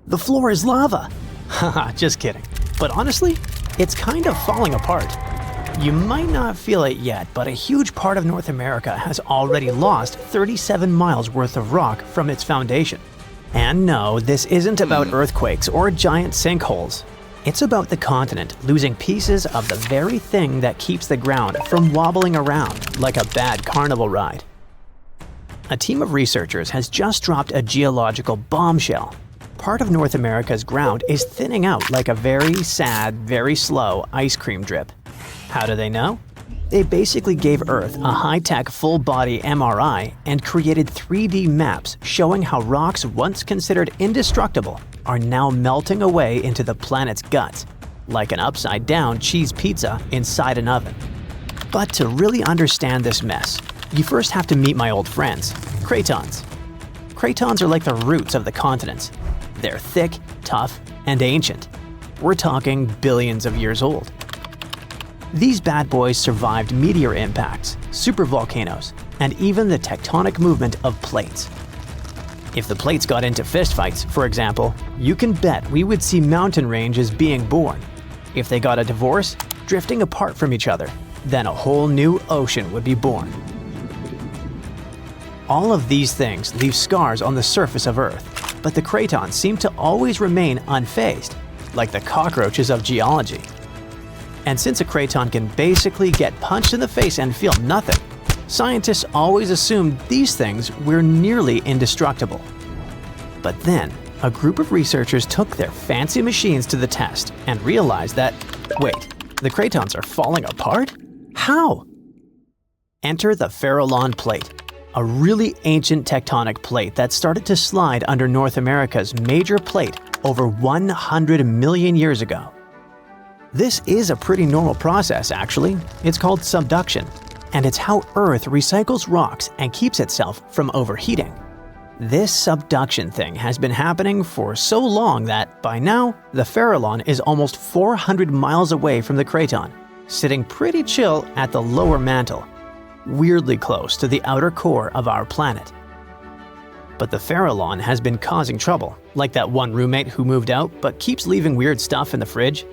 The floor is lava. Haha, just kidding. But honestly, it's kind of falling apart. You might not feel it yet, but a huge part of North America has already lost 37 miles worth of rock from its foundation. And no, this isn't about earthquakes or giant sinkholes. It's about the continent losing pieces of the very thing that keeps the ground from wobbling around like a bad carnival ride. A team of researchers has just dropped a geological bombshell. Part of North America's ground is thinning out like a very sad, very slow ice cream drip. How do they know? They basically gave Earth a high-tech full-body MRI and created 3D maps showing how rocks once considered indestructible are now melting away into the planet's guts, like an upside-down cheese pizza inside an oven. But to really understand this mess, you first have to meet my old friends, cratons. Cratons are like the roots of the continents. They're thick, tough, and ancient. We're talking billions of years old. These bad boys survived meteor impacts, supervolcanoes, and even the tectonic movement of plates. If the plates got into fistfights, for example, you can bet we would see mountain ranges being born. If they got a divorce, drifting apart from each other, then a whole new ocean would be born. All of these things leave scars on the surface of Earth, but the cratons seem to always remain unfazed, like the cockroaches of geology. And since a craton can basically get punched in the face and feel nothing, scientists always assumed these things were nearly indestructible. But then, a group of researchers took their fancy machines to the test and realized that, wait, the cratons are falling apart? How? Enter the Farallon Plate, a really ancient tectonic plate that started to slide under North America's major plate over 100 million years ago. This is a pretty normal process, actually. It's called subduction, and it's how Earth recycles rocks and keeps itself from overheating. This subduction thing has been happening for so long that, by now, the Farallon is almost 400 miles away from the craton, sitting pretty chill at the lower mantle, weirdly close to the outer core of our planet. But the Farallon has been causing trouble, like that one roommate who moved out but keeps leaving weird stuff in the fridge.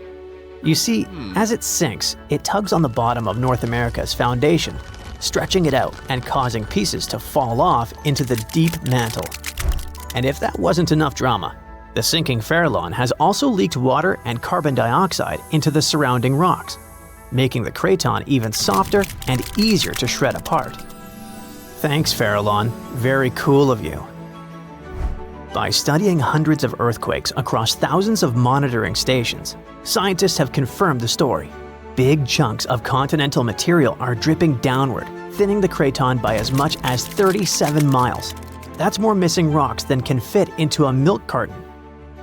You see, as it sinks, it tugs on the bottom of North America's foundation, stretching it out and causing pieces to fall off into the deep mantle. And if that wasn't enough drama, the sinking Farallon has also leaked water and carbon dioxide into the surrounding rocks, making the craton even softer and easier to shred apart. Thanks, Farallon. Very cool of you. By studying hundreds of earthquakes across thousands of monitoring stations, scientists have confirmed the story. Big chunks of continental material are dripping downward, thinning the craton by as much as 37 miles. That's more missing rocks than can fit into a milk carton.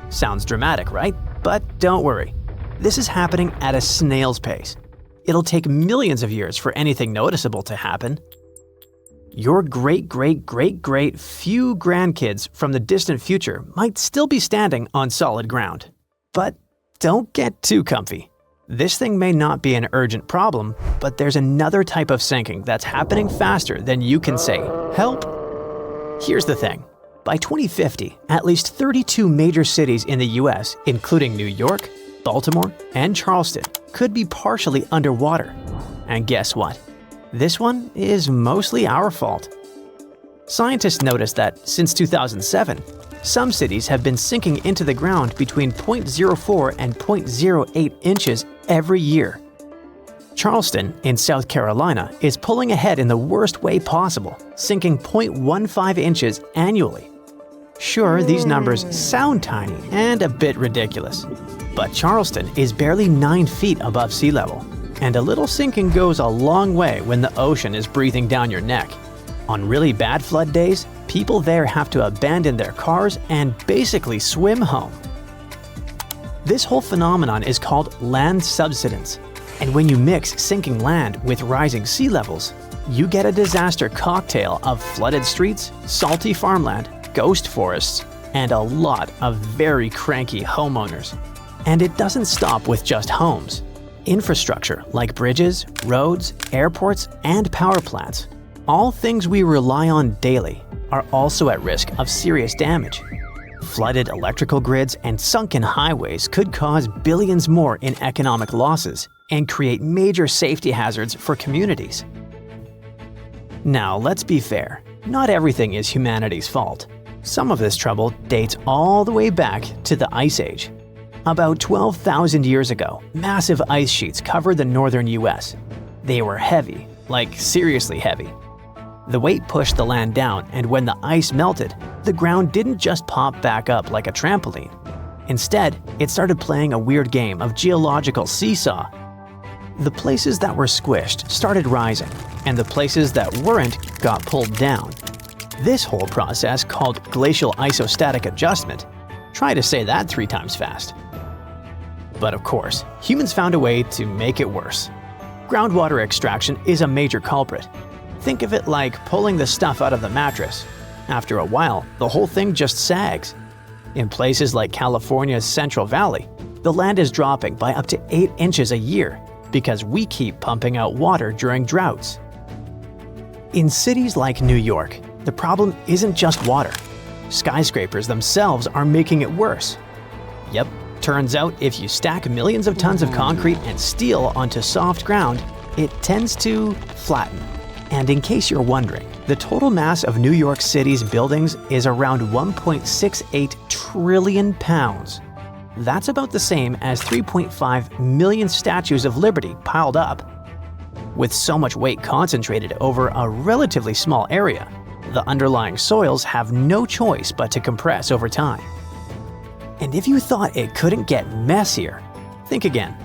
Sounds dramatic, right? But don't worry. This is happening at a snail's pace. It'll take millions of years for anything noticeable to happen. Your great-great-great-great few grandkids from the distant future might still be standing on solid ground. But don't get too comfy. This thing may not be an urgent problem, but there's another type of sinking that's happening faster than you can say, "Help!" Here's the thing. By 2050, at least 32 major cities in the US, including New York, Baltimore, and Charleston, could be partially underwater. And guess what? This one is mostly our fault. Scientists noticed that since 2007, some cities have been sinking into the ground between 0.04 and 0.08 inches every year. Charleston, in South Carolina, is pulling ahead in the worst way possible, sinking 0.15 inches annually. Sure, these numbers sound tiny and a bit ridiculous, but Charleston is barely 9 feet above sea level, and a little sinking goes a long way when the ocean is breathing down your neck. On really bad flood days, people there have to abandon their cars and basically swim home. This whole phenomenon is called land subsidence, and when you mix sinking land with rising sea levels, you get a disaster cocktail of flooded streets, salty farmland, ghost forests, and a lot of very cranky homeowners. And it doesn't stop with just homes. Infrastructure like bridges, roads, airports, and power plants, all things we rely on daily, are also at risk of serious damage. Flooded electrical grids and sunken highways could cause billions more in economic losses and create major safety hazards for communities. Now, let's be fair. Not everything is humanity's fault. Some of this trouble dates all the way back to the Ice Age. About 12,000 years ago, massive ice sheets covered the northern US. They were heavy, like seriously heavy. The weight pushed the land down, and when the ice melted, the ground didn't just pop back up like a trampoline. Instead, it started playing a weird game of geological seesaw. The places that were squished started rising, and the places that weren't got pulled down. This whole process, called glacial isostatic adjustment, try to say that 3 times fast. But of course, humans found a way to make it worse. Groundwater extraction is a major culprit. Think of it like pulling the stuff out of the mattress. After a while, the whole thing just sags. In places like California's Central Valley, the land is dropping by up to 8 inches a year because we keep pumping out water during droughts. In cities like New York, the problem isn't just water. Skyscrapers themselves are making it worse. Yep, turns out if you stack millions of tons of concrete and steel onto soft ground, it tends to flatten. And in case you're wondering, the total mass of New York City's buildings is around 1.68 trillion pounds. That's about the same as 3.5 million statues of liberty piled up. With so much weight concentrated over a relatively small area, the underlying soils have no choice but to compress over time. And if you thought it couldn't get messier, think again.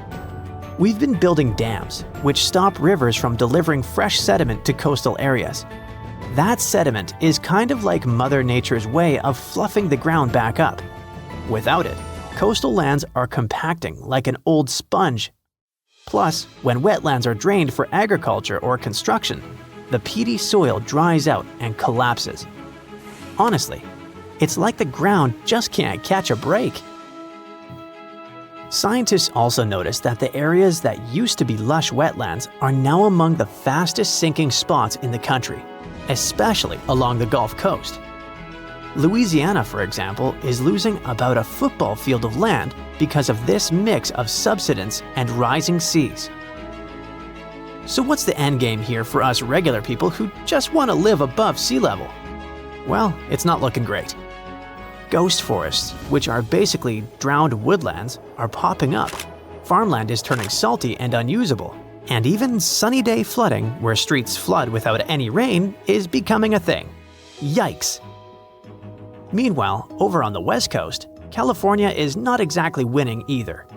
We've been building dams, which stop rivers from delivering fresh sediment to coastal areas. That sediment is kind of like Mother Nature's way of fluffing the ground back up. Without it, coastal lands are compacting like an old sponge. Plus, when wetlands are drained for agriculture or construction, the peaty soil dries out and collapses. Honestly, it's like the ground just can't catch a break. Scientists also noticed that the areas that used to be lush wetlands are now among the fastest sinking spots in the country, especially along the Gulf Coast. Louisiana, for example, is losing about a football field of land because of this mix of subsidence and rising seas. So what's the end game here for us regular people who just want to live above sea level? Well, it's not looking great. Ghost forests, which are basically drowned woodlands, are popping up. Farmland is turning salty and unusable. And even sunny day flooding, where streets flood without any rain, is becoming a thing. Yikes! Meanwhile, over on the West Coast, California is not exactly winning either.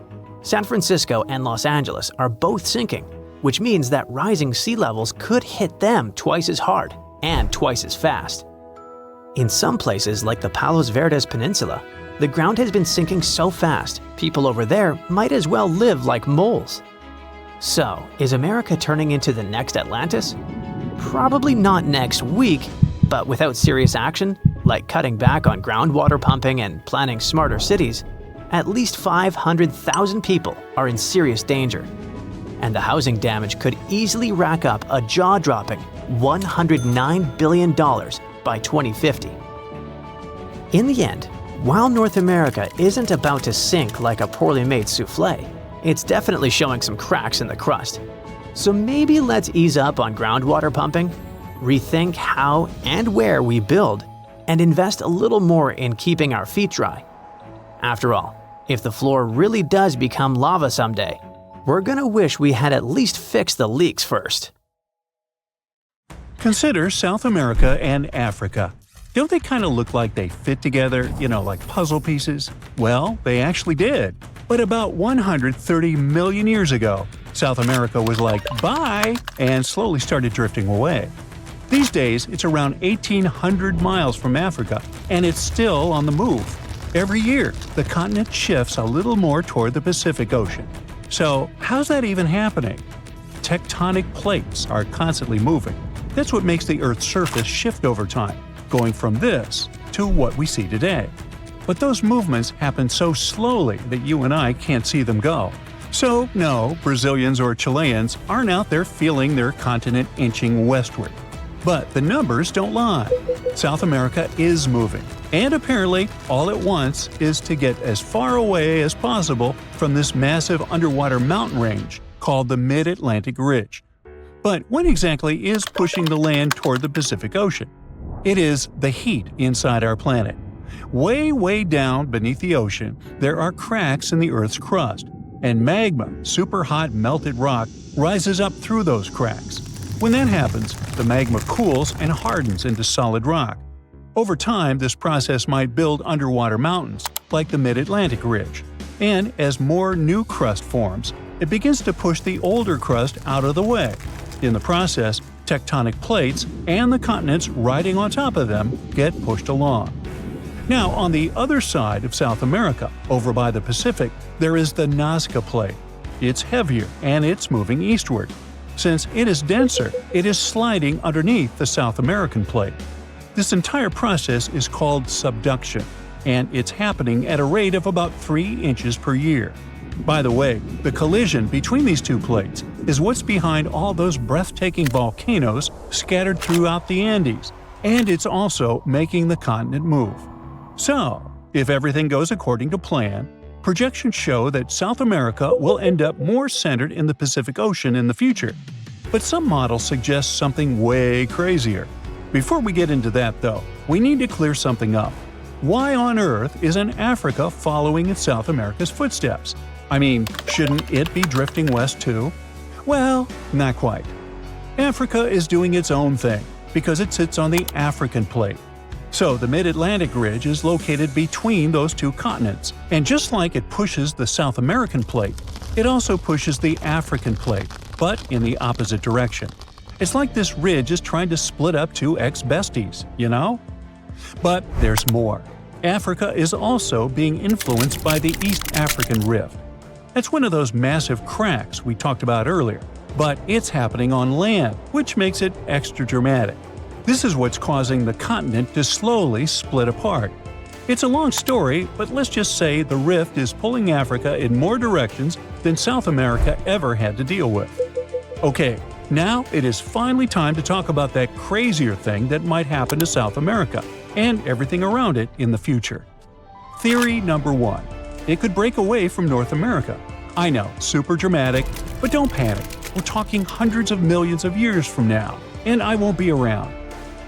San Francisco and Los Angeles are both sinking, which means that rising sea levels could hit them twice as hard and twice as fast. In some places like the Palos Verdes Peninsula, the ground has been sinking so fast, people over there might as well live like moles. So, is America turning into the next Atlantis? Probably not next week, but without serious action, like cutting back on groundwater pumping and planning smarter cities, at least 500,000 people are in serious danger. And the housing damage could easily rack up a jaw-dropping $109 billion by 2050. In the end, while North America isn't about to sink like a poorly made souffle, it's definitely showing some cracks in the crust. So maybe let's ease up on groundwater pumping, rethink how and where we build, and invest a little more in keeping our feet dry. After all, if the floor really does become lava someday, we're gonna wish we had at least fixed the leaks first. Consider South America and Africa. Don't they kind of look like they fit together, like puzzle pieces? Well, they actually did. But about 130 million years ago, South America was like, bye, and slowly started drifting away. These days, it's around 1,800 miles from Africa, and it's still on the move. Every year, the continent shifts a little more toward the Pacific Ocean. So, how's that even happening? Tectonic plates are constantly moving. That's what makes the Earth's surface shift over time, going from this to what we see today. But those movements happen so slowly that you and I can't see them go. So, no, Brazilians or Chileans aren't out there feeling their continent inching westward. But the numbers don't lie. South America is moving, and apparently all it wants is to get as far away as possible from this massive underwater mountain range called the Mid-Atlantic Ridge. But what exactly is pushing the land toward the Pacific Ocean? It is the heat inside our planet. Way down beneath the ocean, there are cracks in the Earth's crust, and magma, super hot melted rock, rises up through those cracks. When that happens, the magma cools and hardens into solid rock. Over time, this process might build underwater mountains, like the Mid-Atlantic Ridge. And as more new crust forms, it begins to push the older crust out of the way. In the process, tectonic plates and the continents riding on top of them get pushed along. Now, on the other side of South America, over by the Pacific, there is the Nazca Plate. It's heavier and it's moving eastward. Since it is denser, it is sliding underneath the South American Plate. This entire process is called subduction, and it's happening at a rate of about 3 inches per year. By the way, the collision between these two plates is what's behind all those breathtaking volcanoes scattered throughout the Andes, and it's also making the continent move. So, if everything goes according to plan, projections show that South America will end up more centered in the Pacific Ocean in the future. But some models suggest something way crazier. Before we get into that, though, we need to clear something up. Why on earth isn't Africa following in South America's footsteps? I mean, shouldn't it be drifting west too? Well, not quite. Africa is doing its own thing, because it sits on the African Plate. So the Mid-Atlantic Ridge is located between those two continents, and just like it pushes the South American Plate, it also pushes the African Plate, but in the opposite direction. It's like this ridge is trying to split up two ex-besties, you know? But there's more. Africa is also being influenced by the East African Rift. That's one of those massive cracks we talked about earlier, but it's happening on land, which makes it extra dramatic. This is what's causing the continent to slowly split apart. It's a long story, but let's just say the rift is pulling Africa in more directions than South America ever had to deal with. Okay, now it is finally time to talk about that crazier thing that might happen to South America and everything around it in the future. Theory number 1. It could break away from North America. I know, super dramatic, but don't panic. We're talking hundreds of millions of years from now, and I won't be around.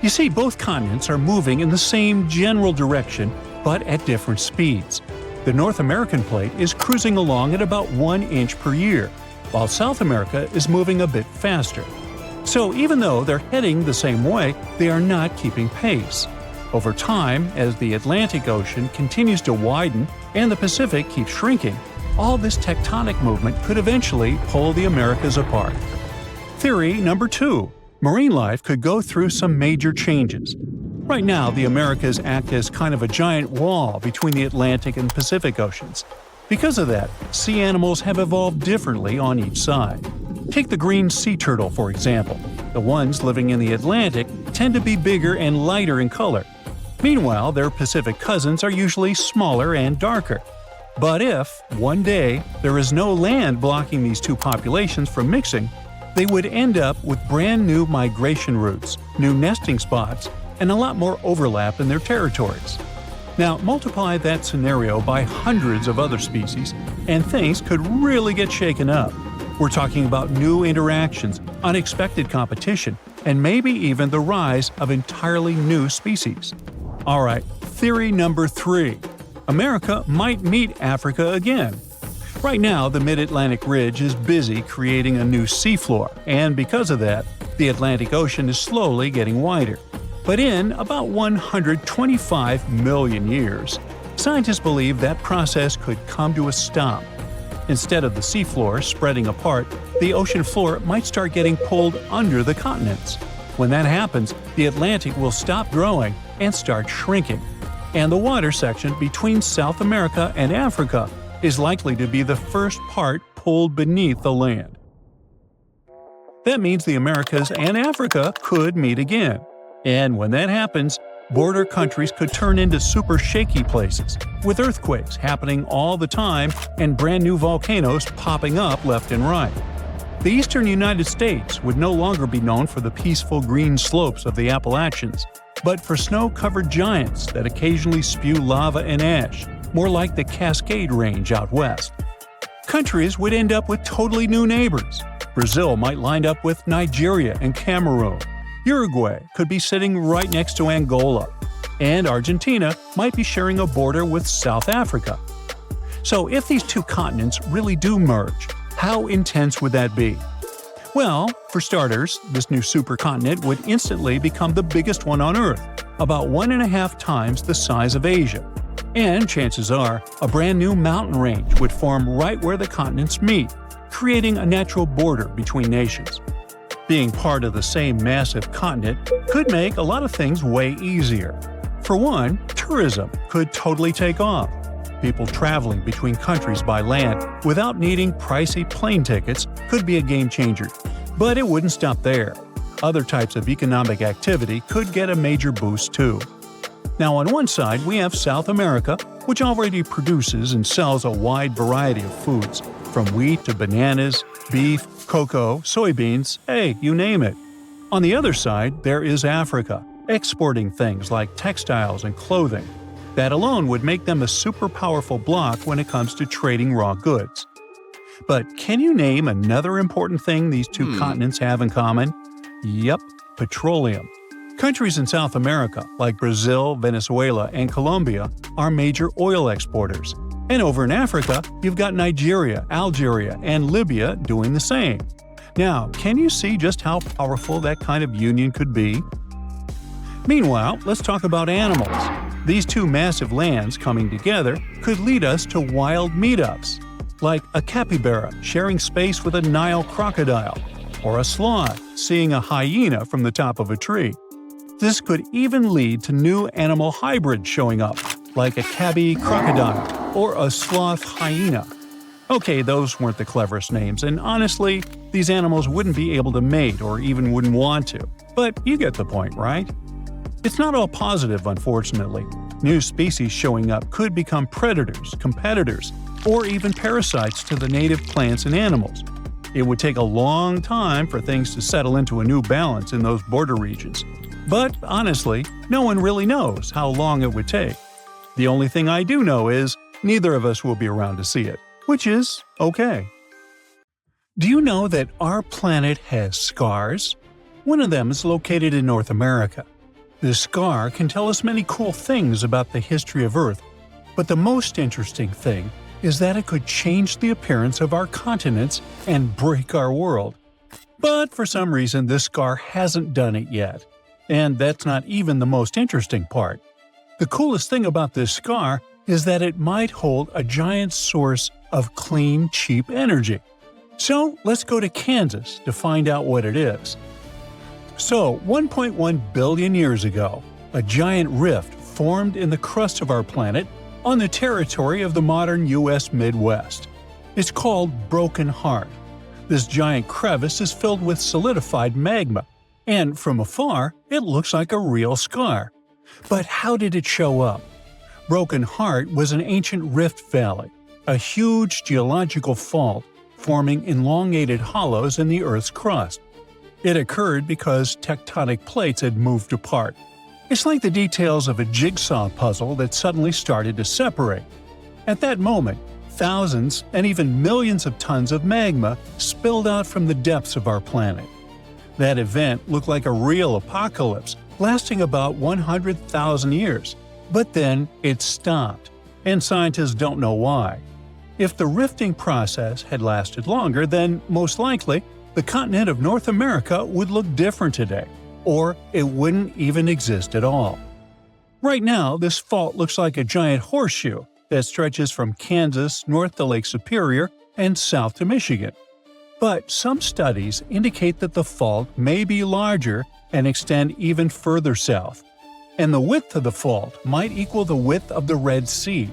You see, both continents are moving in the same general direction, but at different speeds. The North American Plate is cruising along at about 1 inch per year, while South America is moving a bit faster. So even though they're heading the same way, they are not keeping pace. Over time, as the Atlantic Ocean continues to widen and the Pacific keeps shrinking, all this tectonic movement could eventually pull the Americas apart. Theory number 2. Marine life could go through some major changes. Right now, the Americas act as kind of a giant wall between the Atlantic and Pacific Oceans. Because of that, sea animals have evolved differently on each side. Take the green sea turtle, for example. The ones living in the Atlantic tend to be bigger and lighter in color. Meanwhile, their Pacific cousins are usually smaller and darker. But if, one day, there is no land blocking these two populations from mixing, they would end up with brand new migration routes, new nesting spots, and a lot more overlap in their territories. Now, multiply that scenario by hundreds of other species, and things could really get shaken up. We're talking about new interactions, unexpected competition, and maybe even the rise of entirely new species. Alright, theory number 3. America might meet Africa again. Right now, the Mid-Atlantic Ridge is busy creating a new seafloor, and because of that, the Atlantic Ocean is slowly getting wider. But in about 125 million years, scientists believe that process could come to a stop. Instead of the seafloor spreading apart, the ocean floor might start getting pulled under the continents. When that happens, the Atlantic will stop growing and start shrinking, and the water section between South America and Africa is likely to be the first part pulled beneath the land. That means the Americas and Africa could meet again. And when that happens, border countries could turn into super shaky places, with earthquakes happening all the time and brand new volcanoes popping up left and right. The eastern United States would no longer be known for the peaceful green slopes of the Appalachians, but for snow-covered giants that occasionally spew lava and ash, more like the Cascade Range out west. Countries would end up with totally new neighbors. Brazil might line up with Nigeria and Cameroon. Uruguay could be sitting right next to Angola. And Argentina might be sharing a border with South Africa. So if these two continents really do merge, how intense would that be? Well, for starters, this new supercontinent would instantly become the biggest one on Earth, about 1.5 times the size of Asia. And chances are, a brand new mountain range would form right where the continents meet, creating a natural border between nations. Being part of the same massive continent could make a lot of things way easier. For one, tourism could totally take off. People traveling between countries by land without needing pricey plane tickets could be a game changer. But it wouldn't stop there. Other types of economic activity could get a major boost too. Now on one side we have South America, which already produces and sells a wide variety of foods, from wheat to bananas, beef, cocoa, soybeans, hey, you name it. On the other side, there is Africa, exporting things like textiles and clothing. That alone would make them a super powerful bloc when it comes to trading raw goods. But can you name another important thing these two continents have in common? Yep, petroleum. Countries in South America, like Brazil, Venezuela, and Colombia, are major oil exporters. And over in Africa, you've got Nigeria, Algeria, and Libya doing the same. Now, can you see just how powerful that kind of union could be? Meanwhile, let's talk about animals. These two massive lands coming together could lead us to wild meetups, like a capybara sharing space with a Nile crocodile, or a sloth seeing a hyena from the top of a tree. This could even lead to new animal hybrids showing up, like a cabby crocodile or a sloth hyena. Okay, those weren't the cleverest names, and honestly, these animals wouldn't be able to mate or even wouldn't want to. But you get the point, right? It's not all positive, unfortunately. New species showing up could become predators, competitors, or even parasites to the native plants and animals. It would take a long time for things to settle into a new balance in those border regions. But honestly, no one really knows how long it would take. The only thing I do know is neither of us will be around to see it, which is okay. Do you know that our planet has scars? One of them is located in North America. This scar can tell us many cool things about the history of Earth, but the most interesting thing is that it could change the appearance of our continents and break our world. But for some reason, this scar hasn't done it yet. And that's not even the most interesting part. The coolest thing about this scar is that it might hold a giant source of clean, cheap energy. So let's go to Kansas to find out what it is. So, 1.1 billion years ago, a giant rift formed in the crust of our planet on the territory of the modern U.S. Midwest. It's called Broken Heart. This giant crevice is filled with solidified magma, and from afar, it looks like a real scar. But how did it show up? Broken Heart was an ancient rift valley, a huge geological fault forming elongated hollows in the Earth's crust. It occurred because tectonic plates had moved apart. It's like the details of a jigsaw puzzle that suddenly started to separate. At that moment, thousands and even millions of tons of magma spilled out from the depths of our planet. That event looked like a real apocalypse, lasting about 100,000 years. But then it stopped, and scientists don't know why. If the rifting process had lasted longer, then most likely, the continent of North America would look different today, or it wouldn't even exist at all. Right now, this fault looks like a giant horseshoe that stretches from Kansas north to Lake Superior and south to Michigan. But some studies indicate that the fault may be larger and extend even further south, and the width of the fault might equal the width of the Red Sea.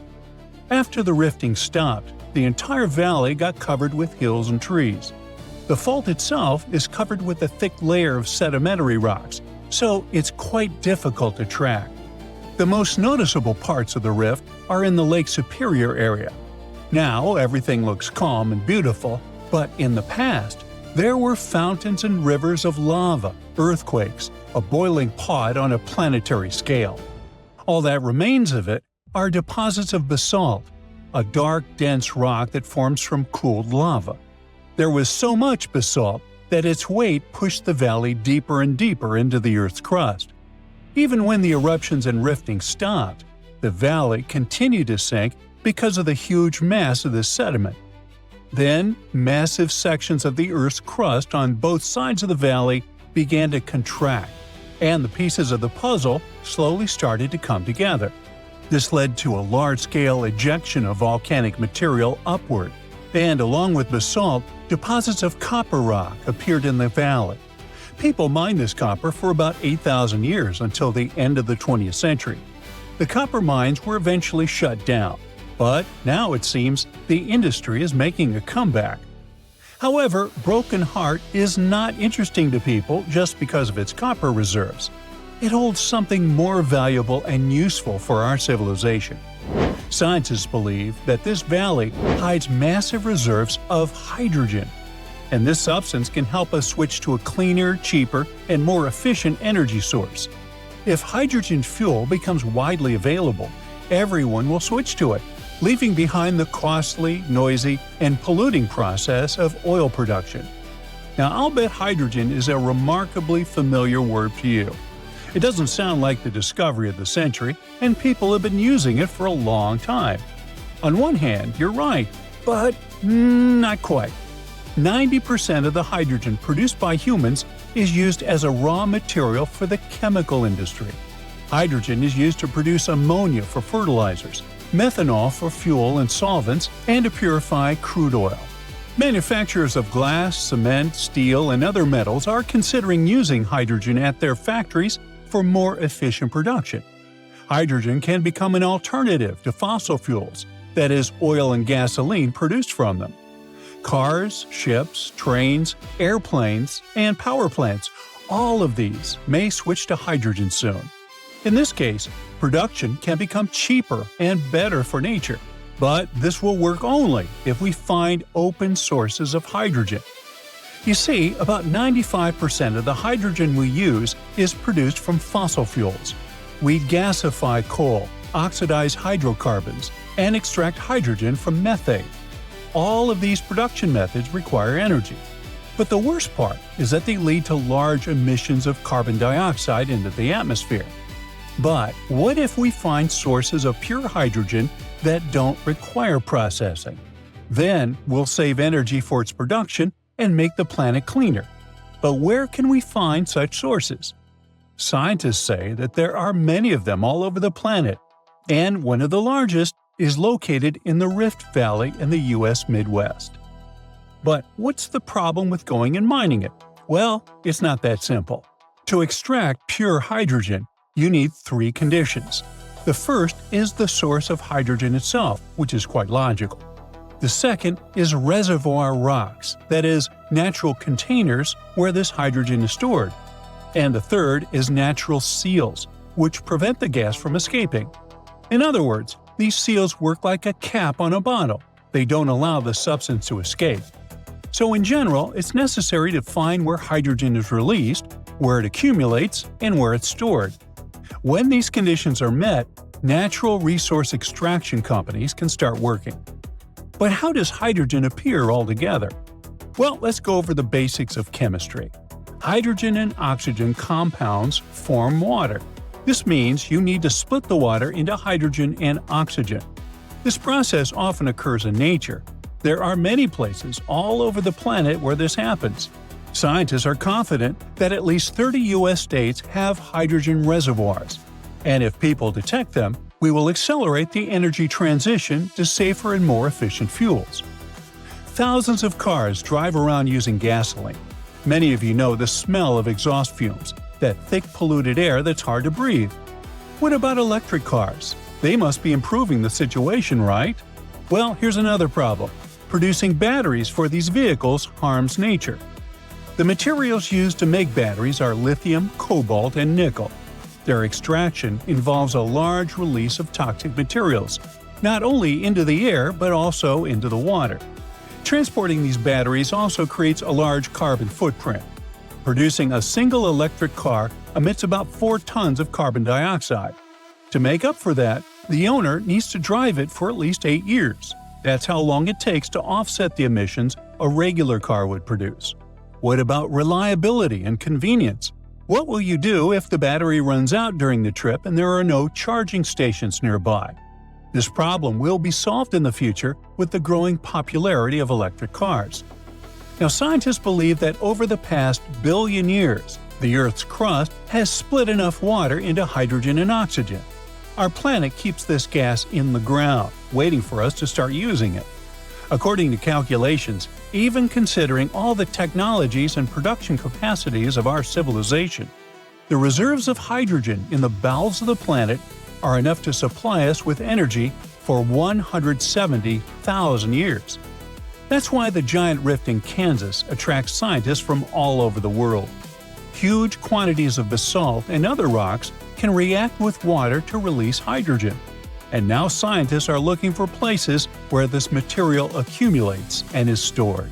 After the rifting stopped, the entire valley got covered with hills and trees. The fault itself is covered with a thick layer of sedimentary rocks, so it's quite difficult to track. The most noticeable parts of the rift are in the Lake Superior area. Now everything looks calm and beautiful, but in the past, There were fountains and rivers of lava, earthquakes, a boiling pot on a planetary scale. All that remains of it are deposits of basalt, a dark, dense rock that forms from cooled lava. There was so much basalt that its weight pushed the valley deeper and deeper into the Earth's crust. Even when the eruptions and rifting stopped, the valley continued to sink because of the huge mass of this sediment. Then, massive sections of the Earth's crust on both sides of the valley began to contract, and the pieces of the puzzle slowly started to come together. This led to a large-scale ejection of volcanic material upward, and along with basalt, deposits of copper rock appeared in the valley. People mined this copper for about 8,000 years until the end of the 20th century. The copper mines were eventually shut down, but now it seems the industry is making a comeback. However, Broken Heart is not interesting to people just because of its copper reserves. It holds something more valuable and useful for our civilization. Scientists believe that this valley hides massive reserves of hydrogen, and this substance can help us switch to a cleaner, cheaper, and more efficient energy source. If hydrogen fuel becomes widely available, everyone will switch to it, leaving behind the costly, noisy, and polluting process of oil production. Now, I'll bet hydrogen is a remarkably familiar word to you. It doesn't sound like the discovery of the century, and people have been using it for a long time. On one hand, you're right, but not quite. 90% of the hydrogen produced by humans is used as a raw material for the chemical industry. Hydrogen is used to produce ammonia for fertilizers, methanol for fuel and solvents, and to purify crude oil. Manufacturers of glass, cement, steel, and other metals are considering using hydrogen at their factories for more efficient production. Hydrogen can become an alternative to fossil fuels, that is, oil and gasoline produced from them. Cars, ships, trains, airplanes, and power plants, all of these may switch to hydrogen soon. In this case, production can become cheaper and better for nature, but this will work only if we find open sources of hydrogen. You see, about 95% of the hydrogen we use is produced from fossil fuels. We gasify coal, oxidize hydrocarbons, and extract hydrogen from methane. All of these production methods require energy. But the worst part is that they lead to large emissions of carbon dioxide into the atmosphere. But what if we find sources of pure hydrogen that don't require processing? Then we'll save energy for its production and make the planet cleaner. But where can we find such sources? Scientists say that there are many of them all over the planet, and one of the largest is located in the Rift Valley in the U.S. Midwest. But what's the problem with going and mining it? Well, it's not that simple. To extract pure hydrogen, you need 3 conditions. The first is the source of hydrogen itself, which is quite logical. The second is reservoir rocks, that is, natural containers where this hydrogen is stored. And the third is natural seals, which prevent the gas from escaping. In other words, these seals work like a cap on a bottle. They don't allow the substance to escape. So in general, it's necessary to find where hydrogen is released, where it accumulates, and where it's stored. When these conditions are met, natural resource extraction companies can start working. But how does hydrogen appear altogether? Well, let's go over the basics of chemistry. Hydrogen and oxygen compounds form water. This means you need to split the water into hydrogen and oxygen. This process often occurs in nature. There are many places all over the planet where this happens. Scientists are confident that at least 30 U.S. states have hydrogen reservoirs, and if people detect them, we will accelerate the energy transition to safer and more efficient fuels. Thousands of cars drive around using gasoline. Many of you know the smell of exhaust fumes, that thick polluted air that's hard to breathe. What about electric cars? They must be improving the situation, right? Well, here's another problem. Producing batteries for these vehicles harms nature. The materials used to make batteries are lithium, cobalt, and nickel. Their extraction involves a large release of toxic materials, not only into the air but also into the water. Transporting these batteries also creates a large carbon footprint. Producing a single electric car emits about 4 tons of carbon dioxide. To make up for that, the owner needs to drive it for at least 8 years. That's how long it takes to offset the emissions a regular car would produce. What about reliability and convenience? What will you do if the battery runs out during the trip and there are no charging stations nearby? This problem will be solved in the future with the growing popularity of electric cars. Now, scientists believe that over the past billion years, the Earth's crust has split enough water into hydrogen and oxygen. Our planet keeps this gas in the ground, waiting for us to start using it. According to calculations, even considering all the technologies and production capacities of our civilization, the reserves of hydrogen in the bowels of the planet are enough to supply us with energy for 170,000 years. That's why the giant rift in Kansas attracts scientists from all over the world. Huge quantities of basalt and other rocks can react with water to release hydrogen. And now scientists are looking for places where this material accumulates and is stored.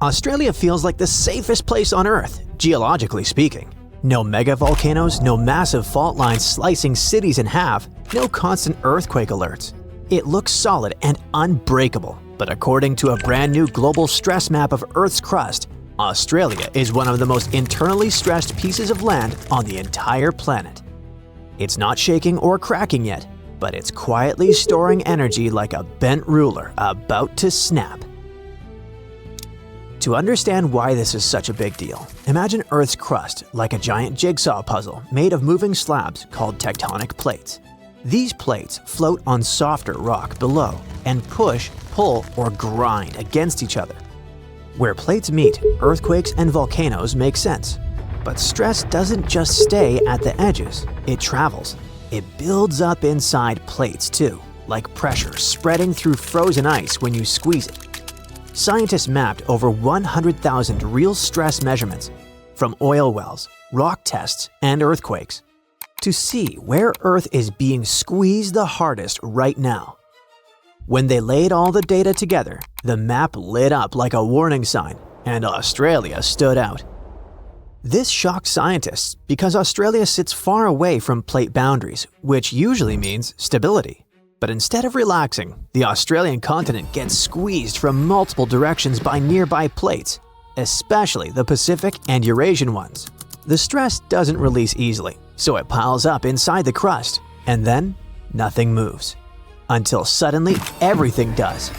Australia feels like the safest place on Earth, geologically speaking. No megavolcanoes, no massive fault lines slicing cities in half, no constant earthquake alerts. It looks solid and unbreakable, but according to a brand new global stress map of Earth's crust, Australia is one of the most internally stressed pieces of land on the entire planet. It's not shaking or cracking yet, but it's quietly storing energy like a bent ruler about to snap. To understand why this is such a big deal, imagine Earth's crust like a giant jigsaw puzzle made of moving slabs called tectonic plates. These plates float on softer rock below and push, pull, or grind against each other. Where plates meet, earthquakes and volcanoes make sense. But stress doesn't just stay at the edges, it travels. It builds up inside plates too, like pressure spreading through frozen ice when you squeeze it. Scientists mapped over 100,000 real stress measurements from oil wells, rock tests, and earthquakes to see where Earth is being squeezed the hardest right now. When they laid all the data together, the map lit up like a warning sign, and Australia stood out. This shocked scientists because Australia sits far away from plate boundaries, which usually means stability. But instead of relaxing, the Australian continent gets squeezed from multiple directions by nearby plates, especially the Pacific and Eurasian ones. The stress doesn't release easily, so it piles up inside the crust, and then nothing moves. Until suddenly everything does.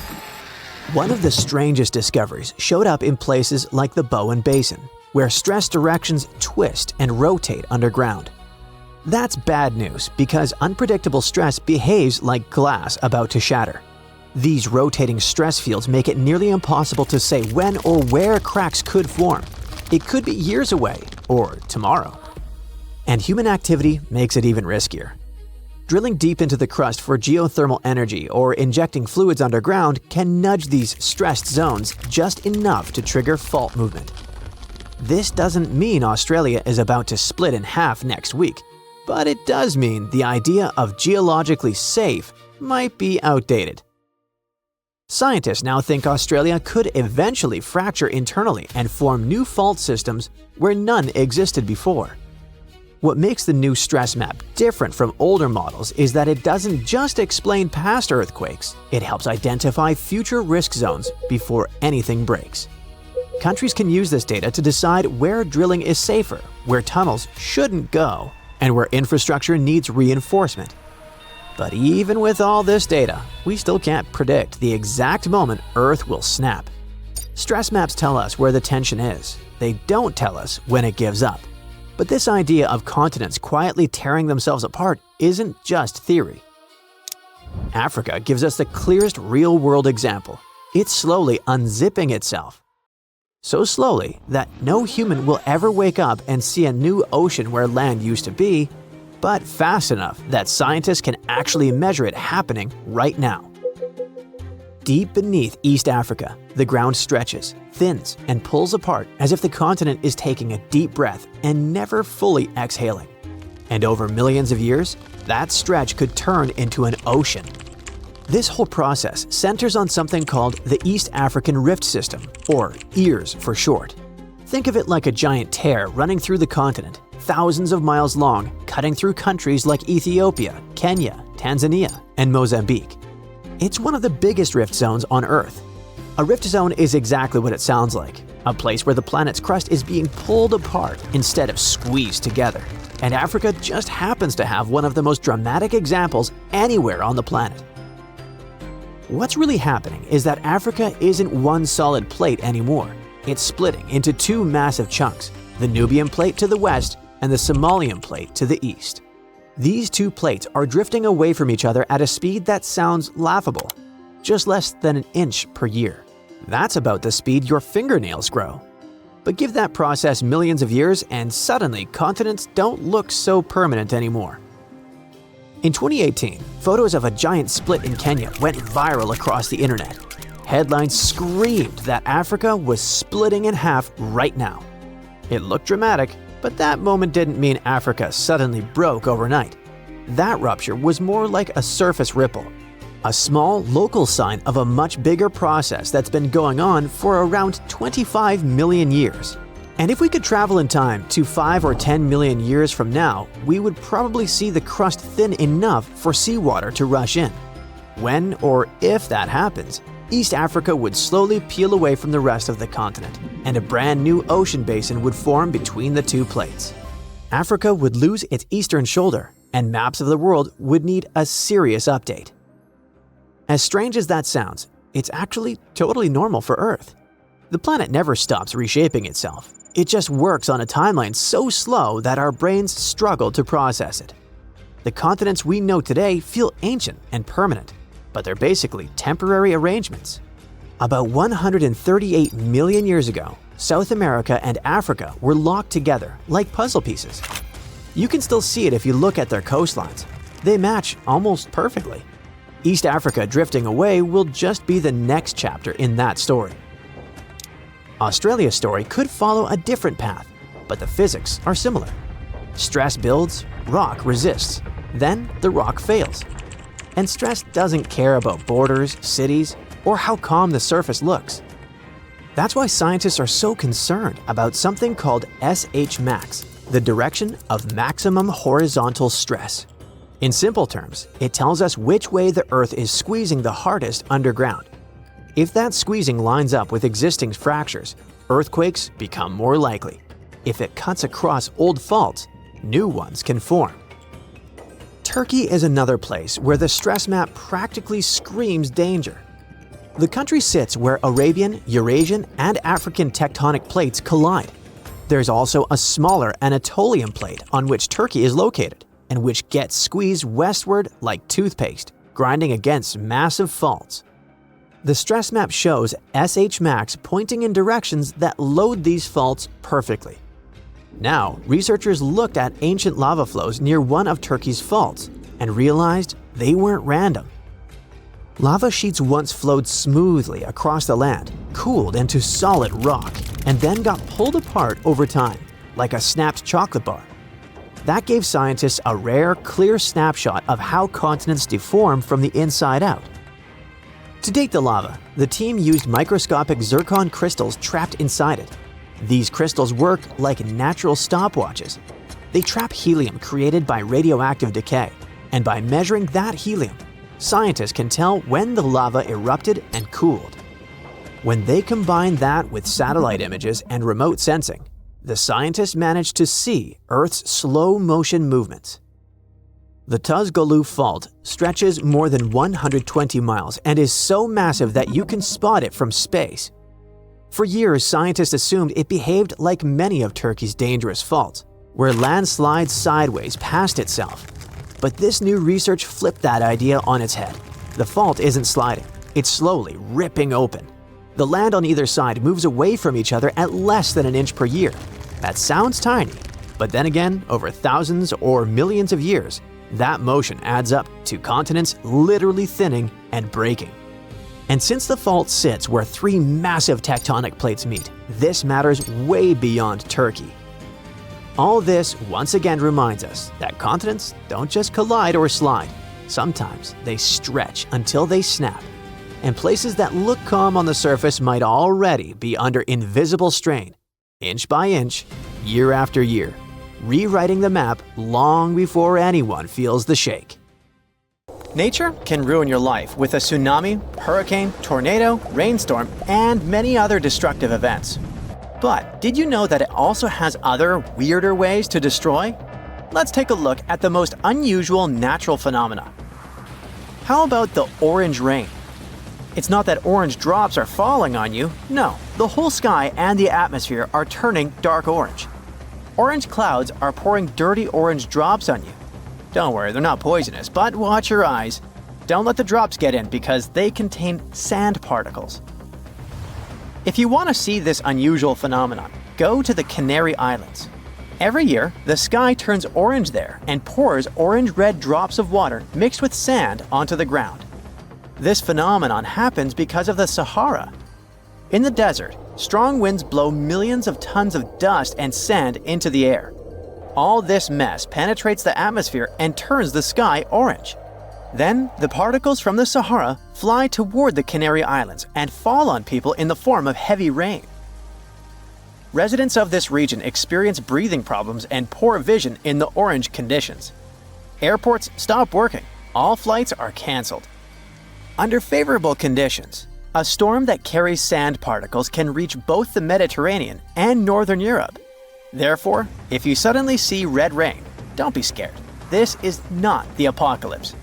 One of the strangest discoveries showed up in places like the Bowen Basin, where stress directions twist and rotate underground. That's bad news because unpredictable stress behaves like glass about to shatter. These rotating stress fields make it nearly impossible to say when or where cracks could form. It could be years away or tomorrow. And human activity makes it even riskier. Drilling deep into the crust for geothermal energy or injecting fluids underground can nudge these stressed zones just enough to trigger fault movement. This doesn't mean Australia is about to split in half next week, but it does mean the idea of geologically safe might be outdated. Scientists now think Australia could eventually fracture internally and form new fault systems where none existed before. What makes the new stress map different from older models is that it doesn't just explain past earthquakes, it helps identify future risk zones before anything breaks. Countries can use this data to decide where drilling is safer, where tunnels shouldn't go, and where infrastructure needs reinforcement. But even with all this data, we still can't predict the exact moment Earth will snap. Stress maps tell us where the tension is. They don't tell us when it gives up. But this idea of continents quietly tearing themselves apart isn't just theory. Africa gives us the clearest real-world example. It's slowly unzipping itself. So slowly that no human will ever wake up and see a new ocean where land used to be, but fast enough that scientists can actually measure it happening right now. Deep beneath East Africa, the ground stretches, thins, and pulls apart as if the continent is taking a deep breath and never fully exhaling. And over millions of years, that stretch could turn into an ocean. This whole process centers on something called the East African Rift System, or EARS for short. Think of it like a giant tear running through the continent, thousands of miles long, cutting through countries like Ethiopia, Kenya, Tanzania, and Mozambique. It's one of the biggest rift zones on Earth. A rift zone is exactly what it sounds like, a place where the planet's crust is being pulled apart instead of squeezed together. And Africa just happens to have one of the most dramatic examples anywhere on the planet. What's really happening is that Africa isn't one solid plate anymore. It's splitting into two massive chunks, the Nubian plate to the west and the Somalian plate to the east. These two plates are drifting away from each other at a speed that sounds laughable, just less than an inch per year. That's about the speed your fingernails grow. But give that process millions of years and suddenly continents don't look so permanent anymore. In 2018, photos of a giant split in Kenya went viral across the internet. Headlines screamed that Africa was splitting in half right now. It looked dramatic, but that moment didn't mean Africa suddenly broke overnight. That rupture was more like a surface ripple, a small local sign of a much bigger process that's been going on for around 25 million years. And if we could travel in time to 5 or 10 million years from now, we would probably see the crust thin enough for seawater to rush in. When or if that happens, East Africa would slowly peel away from the rest of the continent, and a brand new ocean basin would form between the two plates. Africa would lose its eastern shoulder, and maps of the world would need a serious update. As strange as that sounds, it's actually totally normal for Earth. The planet never stops reshaping itself. It just works on a timeline so slow that our brains struggle to process it. The continents we know today feel ancient and permanent, but they're basically temporary arrangements. About 138 million years ago, South America and Africa were locked together like puzzle pieces. You can still see it if you look at their coastlines. They match almost perfectly. East Africa drifting away will just be the next chapter in that story. Australia's story could follow a different path, but the physics are similar. Stress builds, rock resists, then the rock fails. And stress doesn't care about borders, cities, or how calm the surface looks. That's why scientists are so concerned about something called SH max, the direction of maximum horizontal stress. In simple terms, it tells us which way the Earth is squeezing the hardest underground. If that squeezing lines up with existing fractures, earthquakes become more likely. If it cuts across old faults, new ones can form. Turkey is another place where the stress map practically screams danger. The country sits where Arabian, Eurasian, and African tectonic plates collide. There's also a smaller Anatolian plate on which Turkey is located, and which gets squeezed westward like toothpaste, grinding against massive faults. The stress map shows SH max pointing in directions that load these faults perfectly. Now, researchers looked at ancient lava flows near one of Turkey's faults and realized they weren't random. Lava sheets once flowed smoothly across the land, cooled into solid rock, and then got pulled apart over time, like a snapped chocolate bar. That gave scientists a rare, clear snapshot of how continents deform from the inside out. To date the lava, the team used microscopic zircon crystals trapped inside it. These crystals work like natural stopwatches. They trap helium created by radioactive decay, and by measuring that helium, scientists can tell when the lava erupted and cooled. When they combine that with satellite images and remote sensing, the scientists managed to see Earth's slow motion movements. The Tuzgolu Fault stretches more than 120 miles and is so massive that you can spot it from space. For years, scientists assumed it behaved like many of Turkey's dangerous faults, where land slides sideways past itself. But this new research flipped that idea on its head. The fault isn't sliding, it's slowly ripping open. The land on either side moves away from each other at less than an inch per year. That sounds tiny, but then again, over thousands or millions of years, that motion adds up to continents literally thinning and breaking. And since the fault sits where three massive tectonic plates meet, this matters way beyond Turkey. All this once again reminds us that continents don't just collide or slide. Sometimes they stretch until they snap, and places that look calm on the surface might already be under invisible strain, inch by inch, year after year, rewriting the map long before anyone feels the shake. Nature can ruin your life with a tsunami, hurricane, tornado, rainstorm, and many other destructive events. But did you know that it also has other, weirder ways to destroy? Let's take a look at the most unusual natural phenomena. How about the orange rain? It's not that orange drops are falling on you, no, the whole sky and the atmosphere are turning dark orange. Orange clouds are pouring dirty orange drops on you. Don't worry, they're not poisonous, but watch your eyes. Don't let the drops get in because they contain sand particles. If you want to see this unusual phenomenon, go to the Canary Islands. Every year, the sky turns orange there and pours orange-red drops of water mixed with sand onto the ground. This phenomenon happens because of the Sahara. In the desert, strong winds blow millions of tons of dust and sand into the air. All this mess penetrates the atmosphere and turns the sky orange. Then, the particles from the Sahara fly toward the Canary Islands and fall on people in the form of heavy rain. Residents of this region experience breathing problems and poor vision in the orange conditions. Airports stop working. All flights are canceled. Under favorable conditions, a storm that carries sand particles can reach both the Mediterranean and northern Europe. Therefore, if you suddenly see red rain, don't be scared. This is not the apocalypse.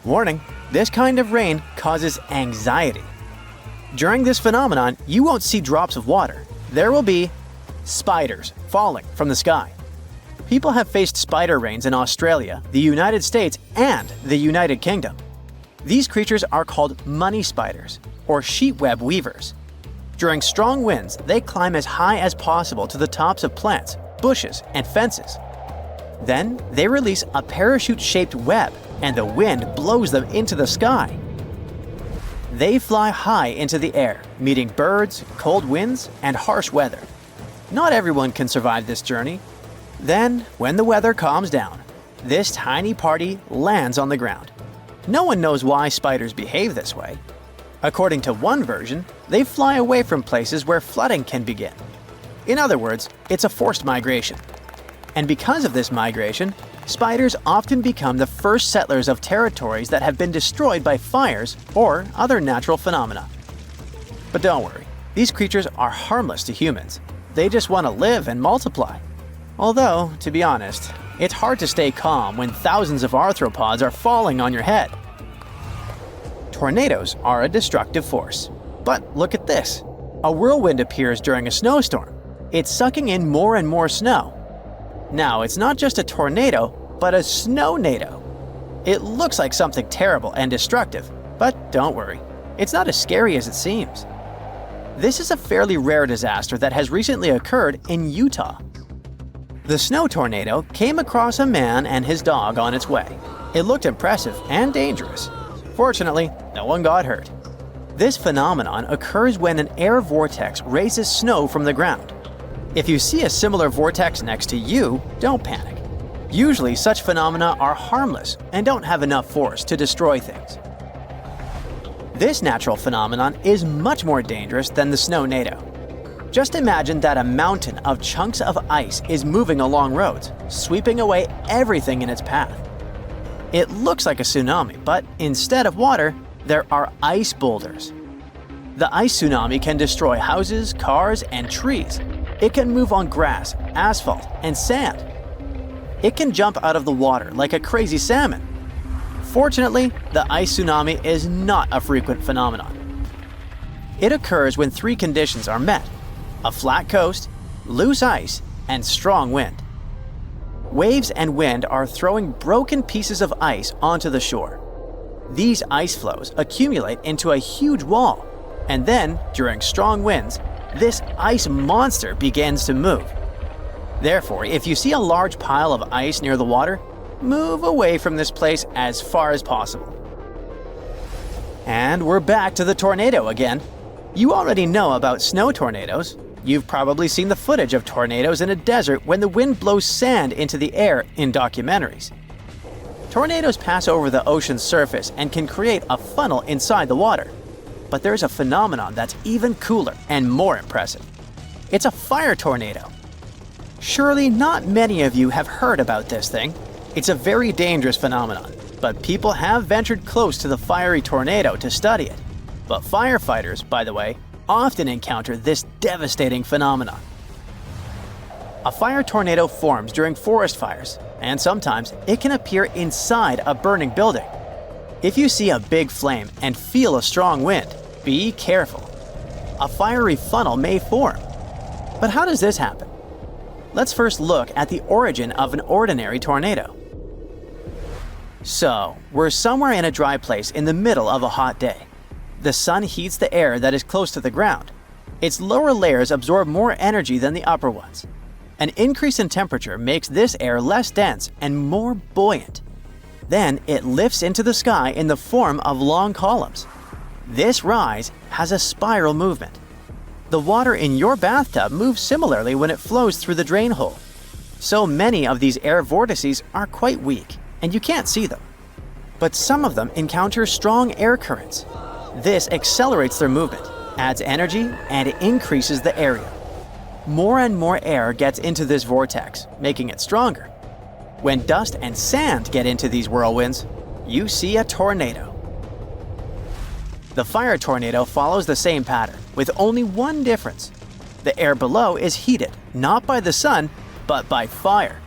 Warning, this kind of rain causes anxiety. During this phenomenon, you won't see drops of water. There will be spiders falling from the sky. People have faced spider rains in Australia, the United States, and the United Kingdom. These creatures are called money spiders, or sheet web weavers. During strong winds, they climb as high as possible to the tops of plants, bushes, and fences. Then, they release a parachute-shaped web, and the wind blows them into the sky. They fly high into the air, meeting birds, cold winds, and harsh weather. Not everyone can survive this journey. Then, when the weather calms down, this tiny party lands on the ground. No one knows why spiders behave this way. According to one version, they fly away from places where flooding can begin. In other words, it's a forced migration. And because of this migration, spiders often become the first settlers of territories that have been destroyed by fires or other natural phenomena. But don't worry, these creatures are harmless to humans. They just want to live and multiply. Although, to be honest, it's hard to stay calm when thousands of arthropods are falling on your head. Tornadoes are a destructive force. But look at this. A whirlwind appears during a snowstorm. It's sucking in more and more snow. Now, it's not just a tornado, but a snow-nado. It looks like something terrible and destructive, but don't worry, it's not as scary as it seems. This is a fairly rare disaster that has recently occurred in Utah. The snow tornado came across a man and his dog on its way. It looked impressive and dangerous. Fortunately, no one got hurt. This phenomenon occurs when an air vortex raises snow from the ground. If you see a similar vortex next to you, don't panic. Usually, such phenomena are harmless and don't have enough force to destroy things. This natural phenomenon is much more dangerous than the snow-nado. Just imagine that a mountain of chunks of ice is moving along roads, sweeping away everything in its path. It looks like a tsunami, but instead of water, there are ice boulders. The ice tsunami can destroy houses, cars, and trees. It can move on grass, asphalt, and sand. It can jump out of the water like a crazy salmon. Fortunately, the ice tsunami is not a frequent phenomenon. It occurs when three conditions are met: a flat coast, loose ice, and strong wind. Waves and wind are throwing broken pieces of ice onto the shore. These ice flows accumulate into a huge wall, and then, during strong winds, this ice monster begins to move. Therefore, if you see a large pile of ice near the water, move away from this place as far as possible. And we're back to the tornado again. You already know about snow tornadoes. You've probably seen the footage of tornadoes in a desert when the wind blows sand into the air in documentaries. Tornadoes pass over the ocean's surface and can create a funnel inside the water. But there's a phenomenon that's even cooler and more impressive. It's a fire tornado. Surely not many of you have heard about this thing. It's a very dangerous phenomenon, but people have ventured close to the fiery tornado to study it. But firefighters, by the way, often encounter this devastating phenomenon. A fire tornado forms during forest fires, and sometimes it can appear inside a burning building. If you see a big flame and feel a strong wind, be careful. A fiery funnel may form. But how does this happen? Let's first look at the origin of an ordinary tornado. So, we're somewhere in a dry place in the middle of a hot day. The sun heats the air that is close to the ground. Its lower layers absorb more energy than the upper ones. An increase in temperature makes this air less dense and more buoyant. Then it lifts into the sky in the form of long columns. This rise has a spiral movement. The water in your bathtub moves similarly when it flows through the drain hole. So many of these air vortices are quite weak, and you can't see them. But some of them encounter strong air currents. This accelerates their movement, adds energy, and increases the area. More and more air gets into this vortex, making it stronger. When dust and sand get into these whirlwinds, you see a tornado. The fire tornado follows the same pattern, with only one difference. The air below is heated, not by the sun, but by fire.